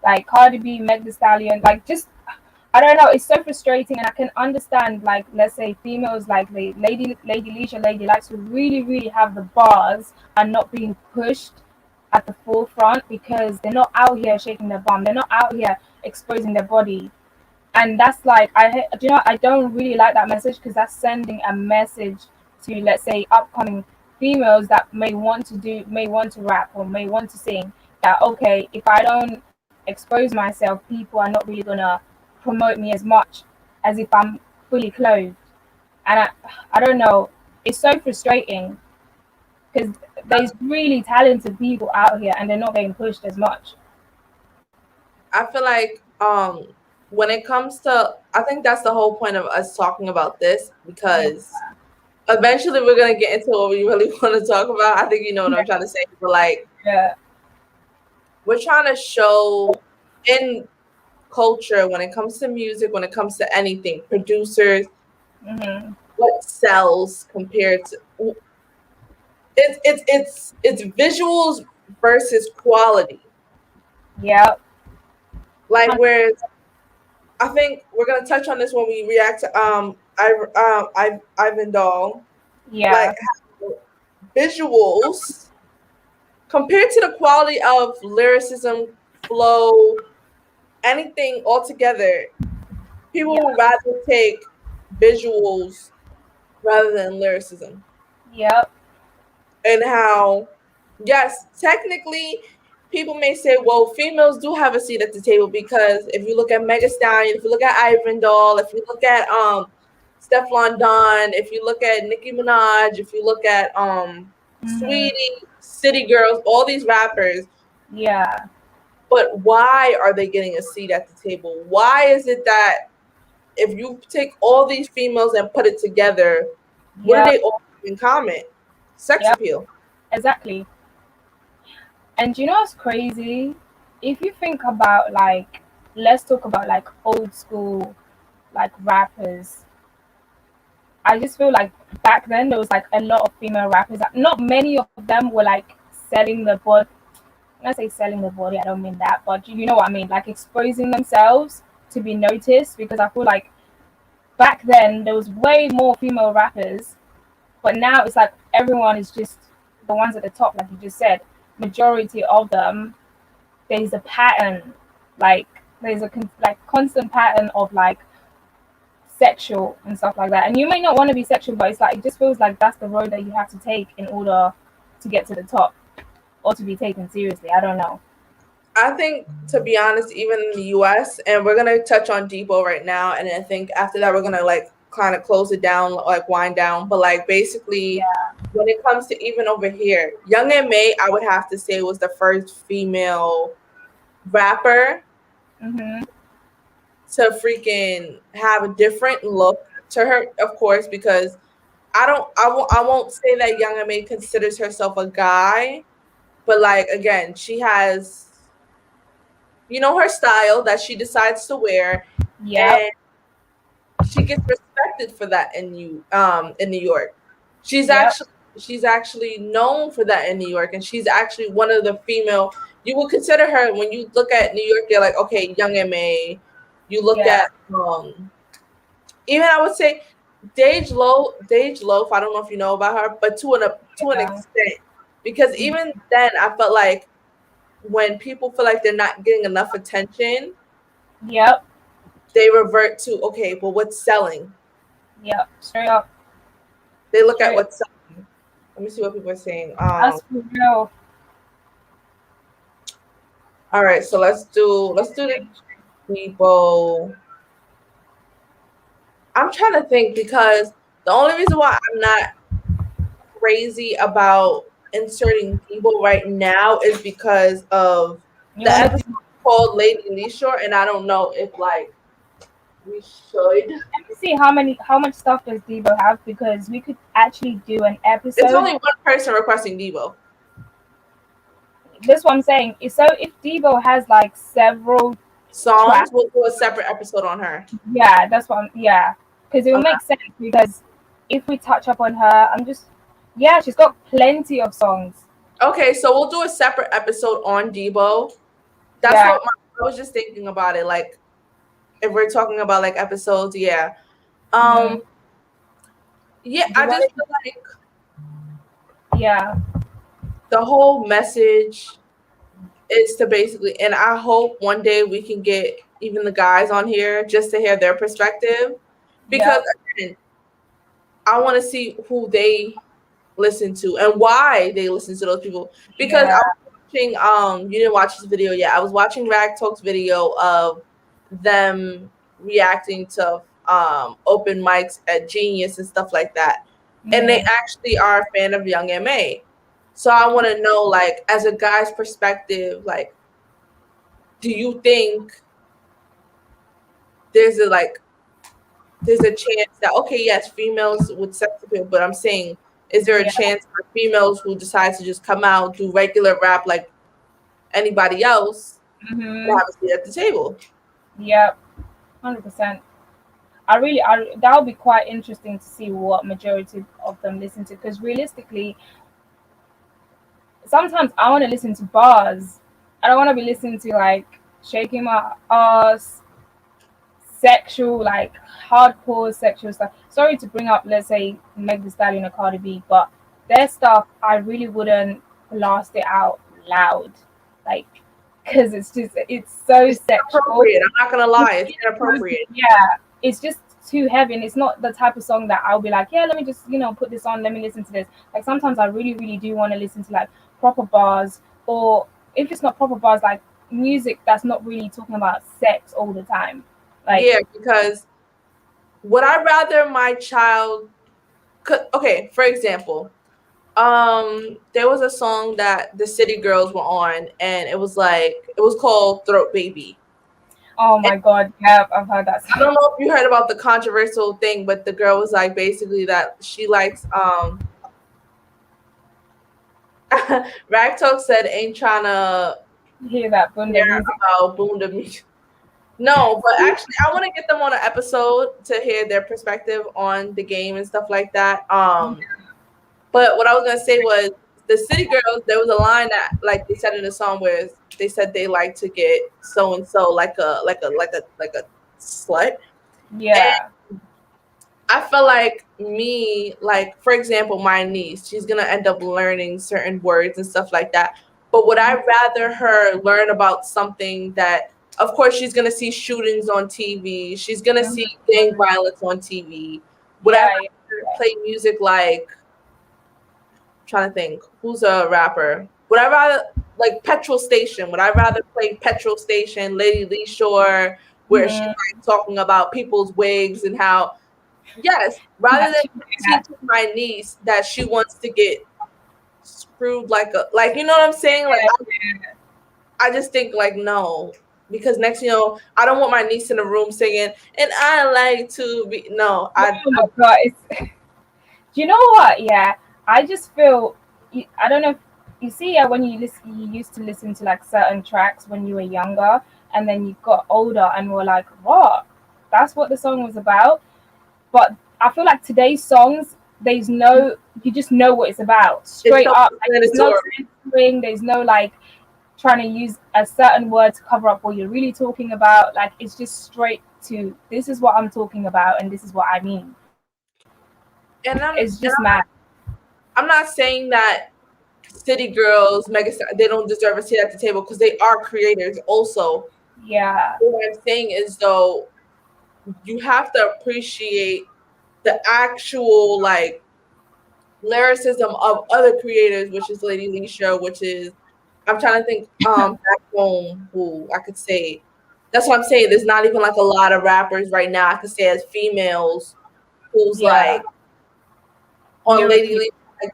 Like Cardi B, Meg Thee Stallion, like just I don't know. It's so frustrating, and I can understand, like, let's say females like Lady Leisha, Lady Likes, who really have the bars and not being pushed at the forefront, because they're not out here shaking their bum, they're not out here exposing their body. And that's like, I don't really like that message, because that's sending a message to, let's say, upcoming females that may want to rap or may want to sing, that okay, if I don't expose myself, people are not really gonna promote me as much as if I'm fully clothed. And I don't know, it's so frustrating, because there's really talented people out here and they're not getting pushed as much. I feel like when it comes to, I think that's the whole point of us talking about this, because eventually we're gonna get into what we really want to talk about. I think you know what I'm trying to say, but like Yeah. we're trying to show in culture, when it comes to music, when it comes to anything, producers, Mm-hmm. what sells compared to it's visuals versus quality. Yep. Like where I think we're gonna touch on this when we react to Ivan Doll. Yeah. Like visuals compared to the quality of lyricism, flow, anything altogether, people would rather take visuals rather than lyricism. Yep. And how, yes, technically, people may say, well, females do have a seat at the table, because if you look at Mega Stallion, if you look at Ivan Doll, if you look at Stefflon Don, if you look at Nicki Minaj, if you look at Mm-hmm. Sweetie, City Girls, all these rappers, Yeah. but why are they getting a seat at the table? Why is it that if you take all these females and put it together, what do Yep. they all have in common? Sex Yep. appeal. Exactly. And you know what's crazy? If you think about, like, let's talk about like old school like rappers. I just feel like back then there was like a lot of female rappers. Not many of them were like selling the body. When I say selling the body, I don't mean that, but you know what I mean, like exposing themselves to be noticed. Because I feel like back then there was way more female rappers, but now it's like everyone is just the ones at the top, like you just said. Majority of them, there's a pattern, like there's a like constant pattern of like sexual and stuff like that. And you may not want to be sexual, but it's like it just feels like that's the road that you have to take in order to get to the top or to be taken seriously. I don't know. I think, to be honest, even in the US, and we're gonna touch on Depot right now, and I think after that we're gonna like kind of close it down, like wind down. But like basically, when it comes to even over here, Young M.A, I would have to say was the first female rapper Mm-hmm. to freaking have a different look to her, of course, because I won't say that Young M.A considers herself a guy, but like again, she has, you know, her style that she decides to wear, Yep. and she gets respected for that in New York. She's Yep. actually she's actually known for that in New York, and she's actually one of the female, you would consider her, when you look at New York, you're like, okay, Young M.A. You look Yeah. at even I would say Dage Loaf. I don't know if you know about her, but to an Yeah. extent, because even then I felt like when people feel like they're not getting enough attention, Yep. they revert to, okay, well, what's selling? Yep. Straight up. They look at Straight up. what's selling. Let me see what people are saying. That's for real. All right, so let's do the people. I'm trying to think, because the only reason why I'm not crazy about inserting Debo right now is because of You the wanna episode called Lady Leshurr, and I don't know if like we should. Let me see how much stuff does Debo have, because we could actually do an It's episode. only one person requesting Debo. That's what I'm saying. So if Debo has like several Songs, tracks, we'll do a separate episode on her. yeah, that's what because it will Okay. make sense, because if we touch up on her, she's got plenty of songs. Okay, so we'll do a separate episode on Debo. That's Yeah. what I was just thinking about it. Like, if we're talking about like episodes, yeah. Mhm. Yeah, Do I you just want feel like Yeah. the whole message is to basically, and I hope one day we can get even the guys on here just to hear their perspective, because again, I want to see who they listen to and why they listen to those people. Because I Yeah. was watching, you didn't watch this video yet. I was watching Rag Talk's video of them reacting to open mics at Genius and stuff like that. And they Mhm. actually are a fan of Young MA. So I want to know, like, as a guy's perspective, like, do you think there's a chance that, okay, yes, females would sex appeal, but I'm saying, is there a Yeah. chance for females who decide to just come out, do regular rap like anybody else, to Mhm. have a seat at the table? Yep. 100%. That would be quite interesting to see what majority of them listen to, because realistically, sometimes I want to listen to bars. I don't want to be listening to like shaking my ass, sexual, like hardcore sexual stuff. Sorry to bring up, let's say, Meg Thee Stallion or Cardi B, but their stuff I really wouldn't blast it out loud, like, because it's so It's sexual. inappropriate. I'm not gonna lie, it's inappropriate. Yeah, it's just too heavy, and it's not the type of song that I'll be like, yeah, let me just put this on, let me listen to this. Like sometimes I really really do want to listen to like proper bars, or if it's not proper bars, like music that's not really talking about sex all the time. Like, Yeah, because would I rather my child okay, for example, there was a song that the City Girls were on, and it was called Throat Baby. oh my god, yeah, I've heard that I song. don't know if you heard about the controversial thing, but the girl was like basically that she likes Rag Talk said ain't trying to Hear that bunda hear music. about Boonda music. No, but actually I want to get them on an episode to hear their perspective on the game and stuff like that. But what I was gonna say was the City Girls, there was a line that like they said in the song where they said they like to get so and so like a slut. Yeah. I feel like me, like for example, my niece, she's gonna end up learning certain words and stuff like that. But would I rather her learn about something that, of course, she's gonna see shootings on TV, she's gonna see gang violence on TV. Would I Yeah, rather play music like, I'm trying to think, who's a rapper? Would I rather like Petrol Station? Would I rather play Petrol Station, Lady Leshurr, where she's Mhm. like talking about people's wigs and how, yes, rather than teaching my niece that she wants to get screwed like you know what I'm saying? Like I just think like no. Because next I don't want my niece in the room singing and I like to be no, Oh my god, you know what? Yeah, I just feel. I don't know. You see, yeah, when you used to listen to like certain tracks when you were younger, and then you got older and were like, "What? That's what the song was about." But I feel like today's songs, you just know what it's about straight so up. Like, there's no mandatory. censoring. There's no like trying to use a certain word to cover up what you're really talking about. Like, it's just straight to, this is what I'm talking about, and this is what I mean. And It's just mad. I'm not saying that City Girls, Megastar, they don't deserve a seat at the table because they are creators also. Yeah. What I'm saying is though, you have to appreciate the actual like lyricism of other creators, which is Lady Leshurr, which is, I'm trying to think back home who I could say. That's what I'm saying. There's not even like a lot of rappers right now I could say as females who's Yeah. like on Lyric- Lady Leshurr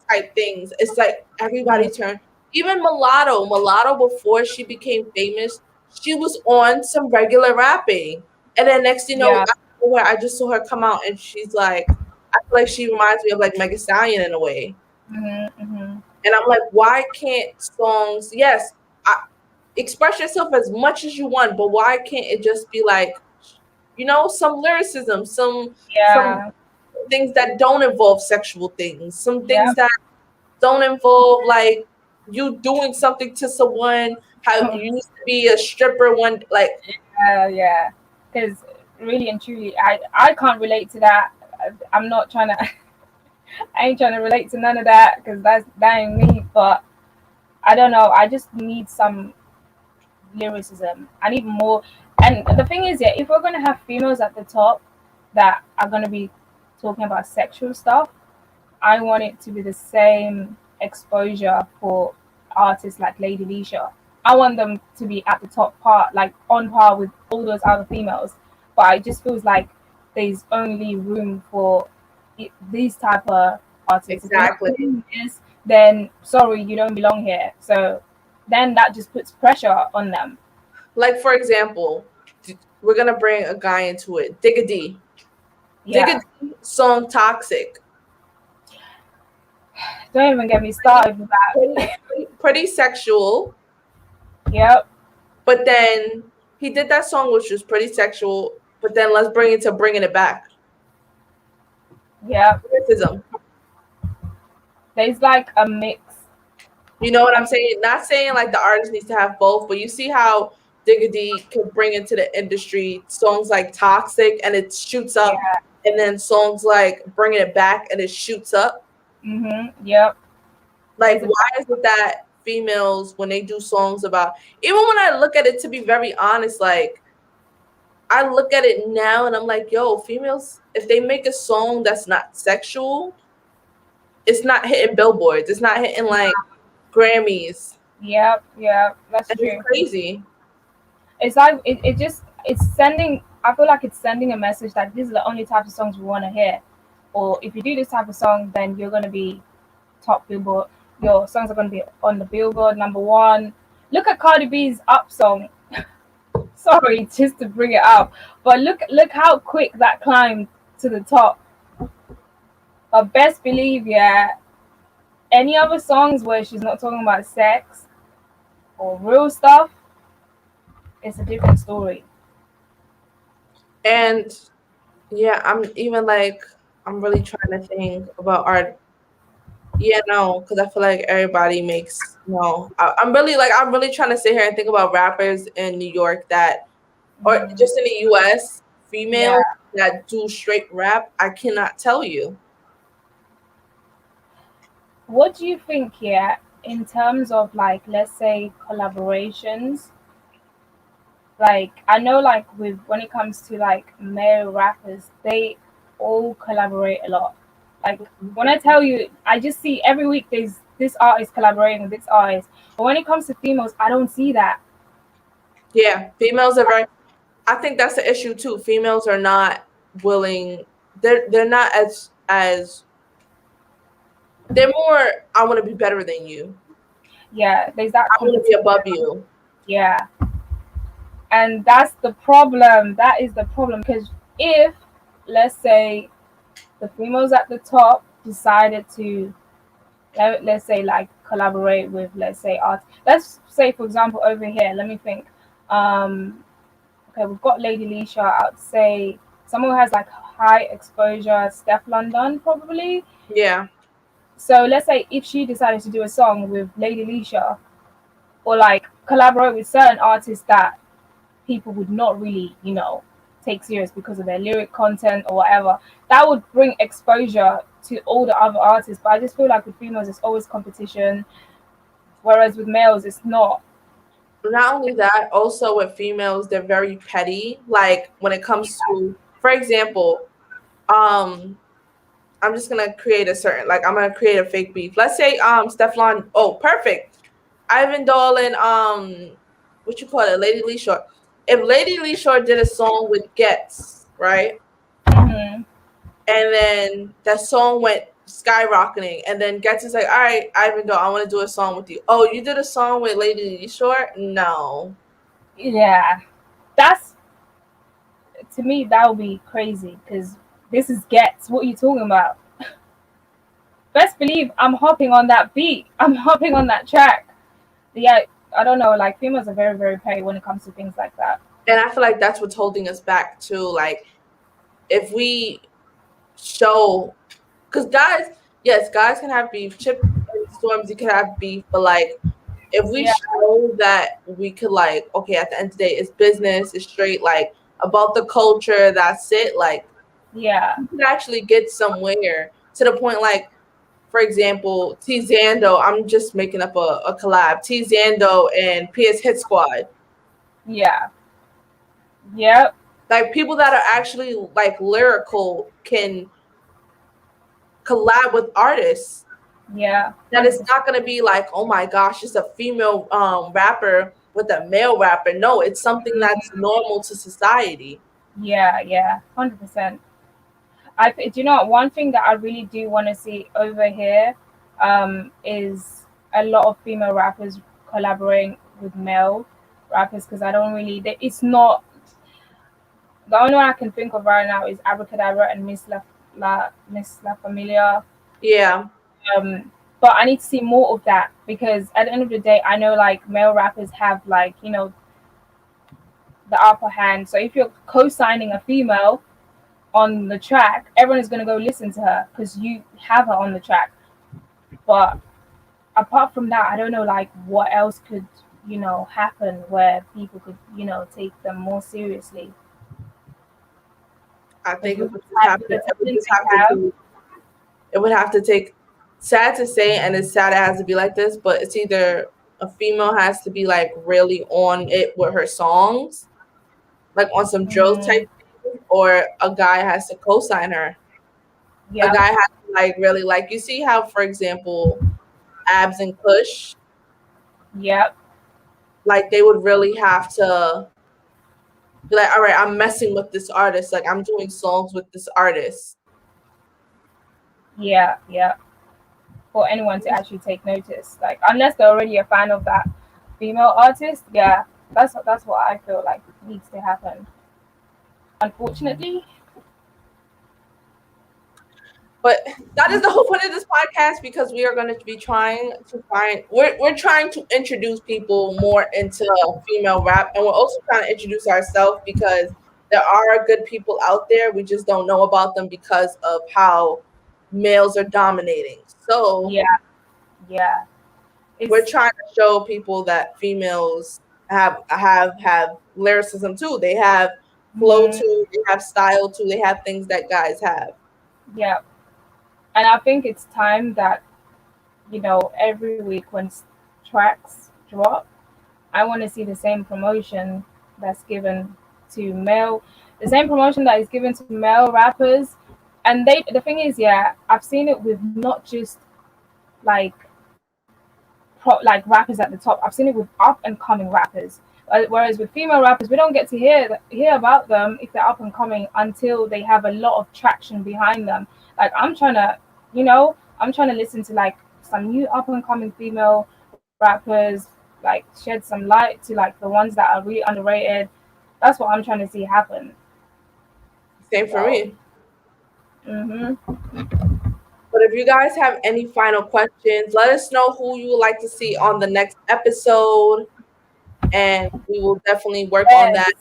type things. It's like everybody turned. Even Mulatto before she became famous, she was on some regular rapping, and then next you know, Yeah. I just saw her come out and she's like, I feel like she reminds me of like Megan Stallion in a way, and I'm like, why can't songs? Yes, express yourself as much as you want, but why can't it just be like, some lyricism, some Yeah. things that don't involve sexual things, some things Yeah. that don't involve like you doing something to someone, how you used to be a stripper one, like Yeah. Because really and truly, I can't relate to that. I'm not trying to. I ain't trying to relate to none of that because that ain't me. But I don't know. I just need some lyricism. I need more. And the thing is, yeah, if we're gonna have females at the top that are gonna be talking about sexual stuff, I want it to be the same exposure for artists like Lady Leshurr. I want them to be at the top part, like on par with all those other females. But it just feels like there's only room for these type of artists. If you're not exactly. doing this, then sorry, you don't belong here. So then that just puts pressure on them. Like for example, we're gonna bring a guy into it. Digga D. Digga Yeah. D song Toxic. Don't even get me started with Pretty, that. pretty sexual, Yep. but then he did that song which was pretty sexual, but then let's bring it to bringing it back. Yep. Criticism. There's like a mix. You know what I'm saying? Not saying like the artist needs to have both, but you see how Digga D could bring into the industry songs like Toxic and it shoots Yeah. up, and then songs like Bringing It Back and it shoots up. Yep. Like, There's a why is it that females, when they do songs about, even when I look at it, to be very honest, like, I look at it now and I'm like, yo, females, if they make a song that's not sexual, it's not hitting billboards. It's not hitting like Grammys. Yep. That's And it's true. crazy. It's like it's sending. I feel like it's sending a message that these are the only type of songs we want to hear, or if you do this type of song, then you're gonna be top billboard. Your songs are gonna be on the Billboard #1. Look at Cardi B's Up song. Sorry, just to bring it up, but look how quick that climbed to the top. But best believe, yeah, any other songs where she's not talking about sex or real stuff, it's a different story. And yeah, I'm even like, I'm really trying to think about art. Yeah, no, because I feel like everybody makes no. I'm really trying to sit here and think about rappers in New York that, or just in the US, Yeah. females that do straight rap. I cannot tell you. What do you think, yeah, in terms of like, let's say collaborations? Like, I know, like, with when it comes to like male rappers, they all collaborate a lot. Like, when I tell you, I just see every week there's this artist collaborating with this artist. But when it comes to females, I don't see that. Yeah, females are very. I think that's the issue too. Females are not willing. They're not as. They're more. I want to be better than you. Yeah, there's that I want to be competition. above you. Yeah, and that's the problem. That is the problem because if, let's say, the females at the top decided to let's say like collaborate with, let's say, art, let's say for example over here, let me think, okay, we've got Lady Leshurr. I'd say someone who has like high exposure, Steph London probably. Yeah. So let's say if she decided to do a song with Lady Leshurr, or like collaborate with certain artists that people would not really, take serious because of their lyric content or whatever, that would bring exposure to all the other artists. But I just feel like with females, it's always competition, whereas with males, it's not. Not only that, also with females, they're very petty. Like when it comes to, for example, I'm just gonna create I'm gonna create a fake beef. Let's say Stefan. Oh, perfect. Ivan Dolan. What you call it, Lady Leshurr. If Lady Leshurr did a song with Gets, right, Mhm. and then that song went skyrocketing, and then Gets is like, all right, Ivan, go. I want to do a song with you. Oh, you did a song with Lady Leshurr? No. Yeah, that's, to me, that would be crazy because this is Gets. What are you talking about? Best believe I'm hopping on that beat. I'm hopping on that track. Yeah, I don't know. Like, females are very, very petty when it comes to things like that. And I feel like that's what's holding us back too. Like, if we show, because guys, yes, guys can have beef. Chip and Stormzy can have beef, but like, if we Yeah, show that we could, like, okay, at the end of the day, it's business, it's straight, like, about the culture, that's it. Like, yeah, you could actually get somewhere to the point, like, for example, T Zando. I'm just making up a collab. T Zando and PS Hit Squad. yeah, yep, Like, people that are actually like lyrical can collab with artists. yeah, That it's 100%. not gonna be like, oh my gosh, it's a female rapper with a male rapper. No, it's something that's normal to society. Yeah, yeah, 100%. Do you know what, one thing that I really do want to see over here, is a lot of female rappers collaborating with male rappers, because I don't really. It's not, the only one I can think of right now is Abracadabra and Miss La Familia. Yeah. But I need to see more of that, because at the end of the day, I know like male rappers have, like, the upper hand. So if you're co-signing a female on the track, everyone is going to go listen to her because you have her on the track. But apart from that, I don't know like what else could happen where people could take them more seriously. I Because think with the talent they have, it would have to take, sad to say, and it's sad it has to be like this, but it's either a female has to be like really on it with her songs, like on some drill type thing, or a guy has to co-sign her. A yeah, guy has to like really, like, you see how, for example, Abs and Kush, yep, like, they would really have to be like, all right, I'm messing with this artist, like, I'm doing songs with this artist. yeah, yeah. For anyone to actually take notice, like unless they're already a fan of that female artist, yeah, that's what I feel like needs to happen. Unfortunately, But that is the whole point of this podcast, because we are going to be trying to find, we're trying to introduce people more into female rap, and we're also trying to introduce ourselves, because there are good people out there. We just don't know about them because of how males are dominating. So yeah, yeah, we're it's trying to show people that females have lyricism too. They have flow mhm, too. They have style too. They have things that guys have. yeah. And I think it's time that every week when tracks drop, I want to see the same promotion that's given to male, the same promotion that is given to male rappers. And the thing is, yeah, I've seen it with not just like like rappers at the top. I've seen it with up and coming rappers. Whereas with female rappers, we don't get to hear about them if they're up and coming until they have a lot of traction behind them. Like I'm trying to listen to like some new up and coming female rappers, like shed some light to like the ones that are really underrated. That's what I'm trying to see happen. Same for So, me. mhm. But if you guys have any final questions, let us know who you would like to see on the next episode, and we will definitely work on Yes. that.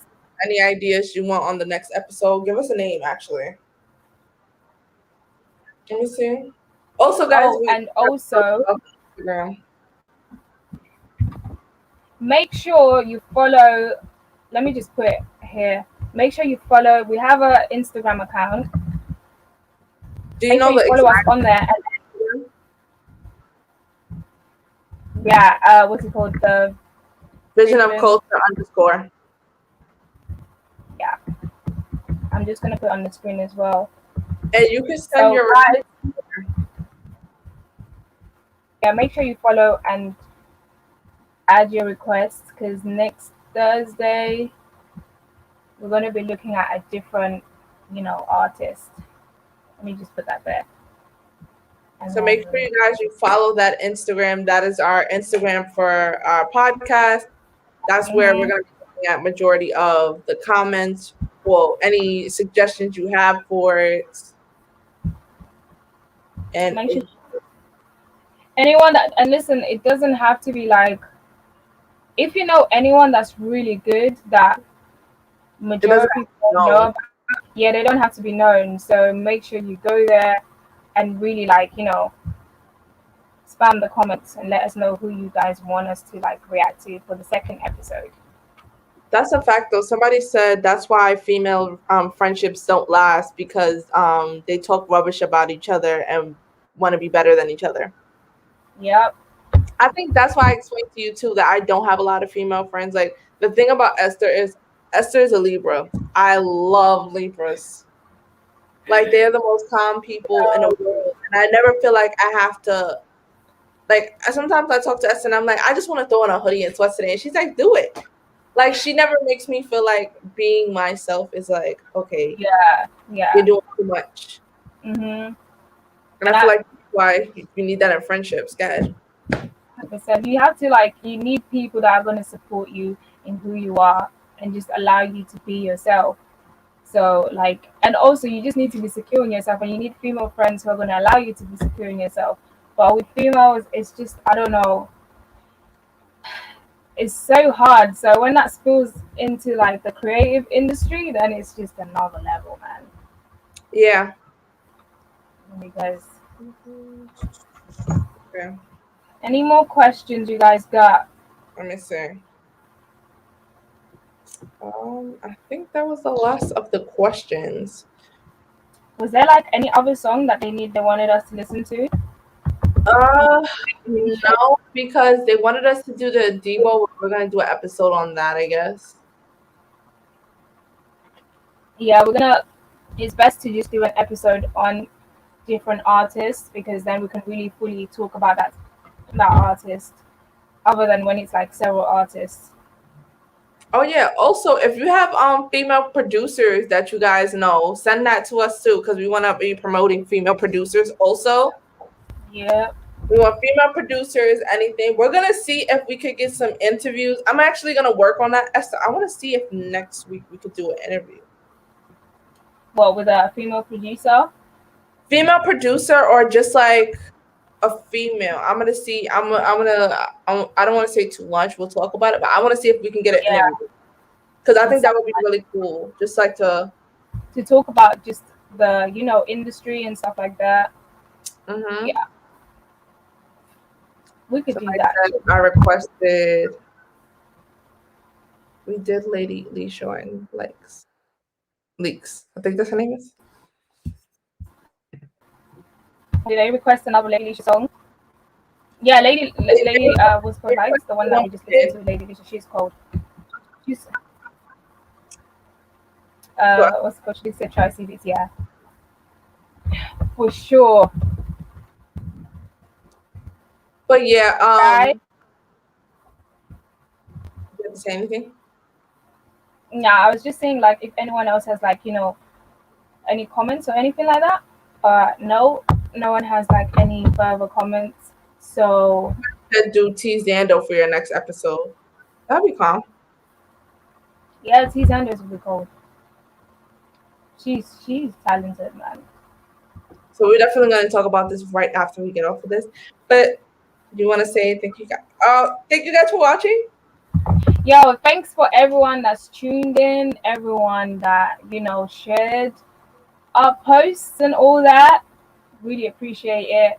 Any ideas you want on the next episode, give us a name, actually. Let me see. Also, guys, Oh, we and also have Instagram. make sure you follow. Let me just put it here. Make sure you follow. We have an Instagram account. Do you Make sure know you the follow us exact on there. name? Yeah, what's it called? The Vision of vision. Culture _ Yeah, I'm just gonna put it on the screen as well. and you can send So your guys, yeah, make sure you follow and add your requests, because next Thursday we're gonna be looking at a different, artist. Let me just put that there. And So make sure you guys follow that Instagram. That is our Instagram for our podcast. That's where we're going to be looking at majority of the comments. Well, any suggestions you have for it. And make sure anyone that, and listen, it doesn't have to be like, if you know anyone that's really good that it doesn't majority know. know about, yeah, they don't have to be known. So make sure you go there and really like, spam the comments and let us know who you guys want us to like react to for the second episode. That's a fact, though. Somebody said that's why female friendships don't last because they talk rubbish about each other and want to be better than each other. Yep. I think that's why I explained to you too that I don't have a lot of female friends. Like the thing about Esther is a Libra. I love Libras. Like they're the most calm people in the world, and I never feel like I have to. Like sometimes I talk to Esther and I'm like, I just want to throw on a hoodie and sweats today, and she's like, do it. Like she never makes me feel like being myself is like, okay, Yeah. you're doing too much. Mm-hmm. And I feel like that's why you need that in friendships, guys. Like I said, you have to like, you need people that are going to support you in who you are and just allow you to be yourself. So like, and also you just need to be secure in yourself, and you need female friends who are going to allow you to be secure in yourself. But with females, it's just, I don't know, it's so hard. So when that spills into like the creative industry, then it's just another level, man. Yeah. Because Okay. any more questions you guys got? Let me see. I think that was the last of the questions. Was there like any other song that they wanted us to listen to? No, because they wanted us to do the Debo. We're gonna do an episode on that, I guess. Yeah, it's best to just do an episode on different artists, because then we can really fully talk about that artist, other than when it's like several artists. Oh yeah. Also, if you have female producers that you guys know, send that to us too, because we want to be promoting female producers also. Yeah. We want female producers, anything. We're gonna see if we could get some interviews. I'm actually gonna work on that, Esther. I want to see if next week we could do an interview. What, with a female producer? Female producer, or just like a female. I'm gonna see. I don't want to say too much. We'll talk about it, but I want to see if we can get an interview, because I think that would be really cool. Just like to talk about just the industry and stuff like that. Mm-hmm. Yeah, we could do that. I requested. We did Lady Leshurr and Leaks. I think that's her name is. Did they request another Lady Leshurr song? Yeah, Lady was called Likes, the one that we just listened to. Lady Leshurr, she's called. She's what's it called? She said try CVs, yeah. For sure. But yeah, Right? You have to say anything? Yeah, I was just saying, like, if anyone else has like, any comments or anything like that. No one has like any further comments. So Do T Zando for your next episode. That'd be calm. yeah, T Sanders will be cool. She's talented, man. So we're definitely going to talk about this right after we get off of this. But do you want to say thank you guys for watching? Yo, thanks for everyone that's tuned in, everyone that shared our posts and all that. Really appreciate it,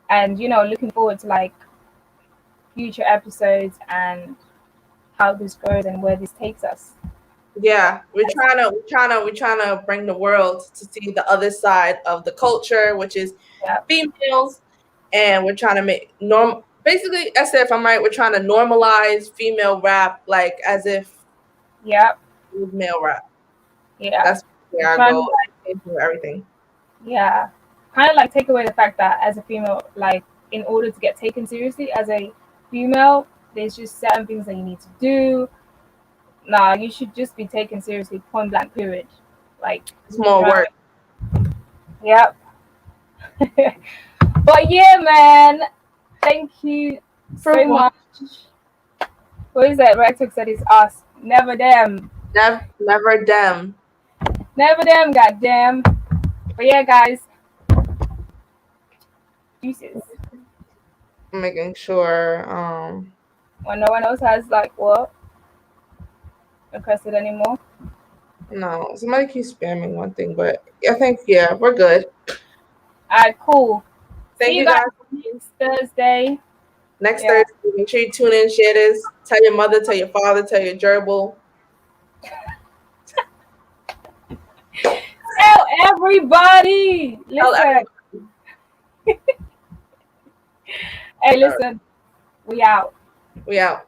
and looking forward to like future episodes and how this goes and where this takes us. Yeah, we're trying to bring the world to see the other side of the culture, which is females, and we're trying to make basically, Esther, if I'm right, we're trying to normalize female rap, like as if it was male rap. Yeah, that's where I go into everything. Yeah, kind of like take away the fact that as a female, like in order to get taken seriously as a female, there's just certain things that you need to do. Nah, you should just be taken seriously, point blank, period. Like it's more work. Yep. But yeah, man, thank you For so what? much. What is it? Rector said it's us. Never them. Never them. Never them, goddamn. But yeah, guys. Deuces. Making sure. When no one else has like what? Requested anymore. No, somebody keeps spamming one thing, but I think we're good. Alright, cool. Thank See you you guys guys. next Thursday. Next Yeah. Thursday, make sure you tune in, share this, tell your mother, tell your father, tell your gerbil. Tell everybody. Tell Listen. everybody. Hey, listen. We out. We out.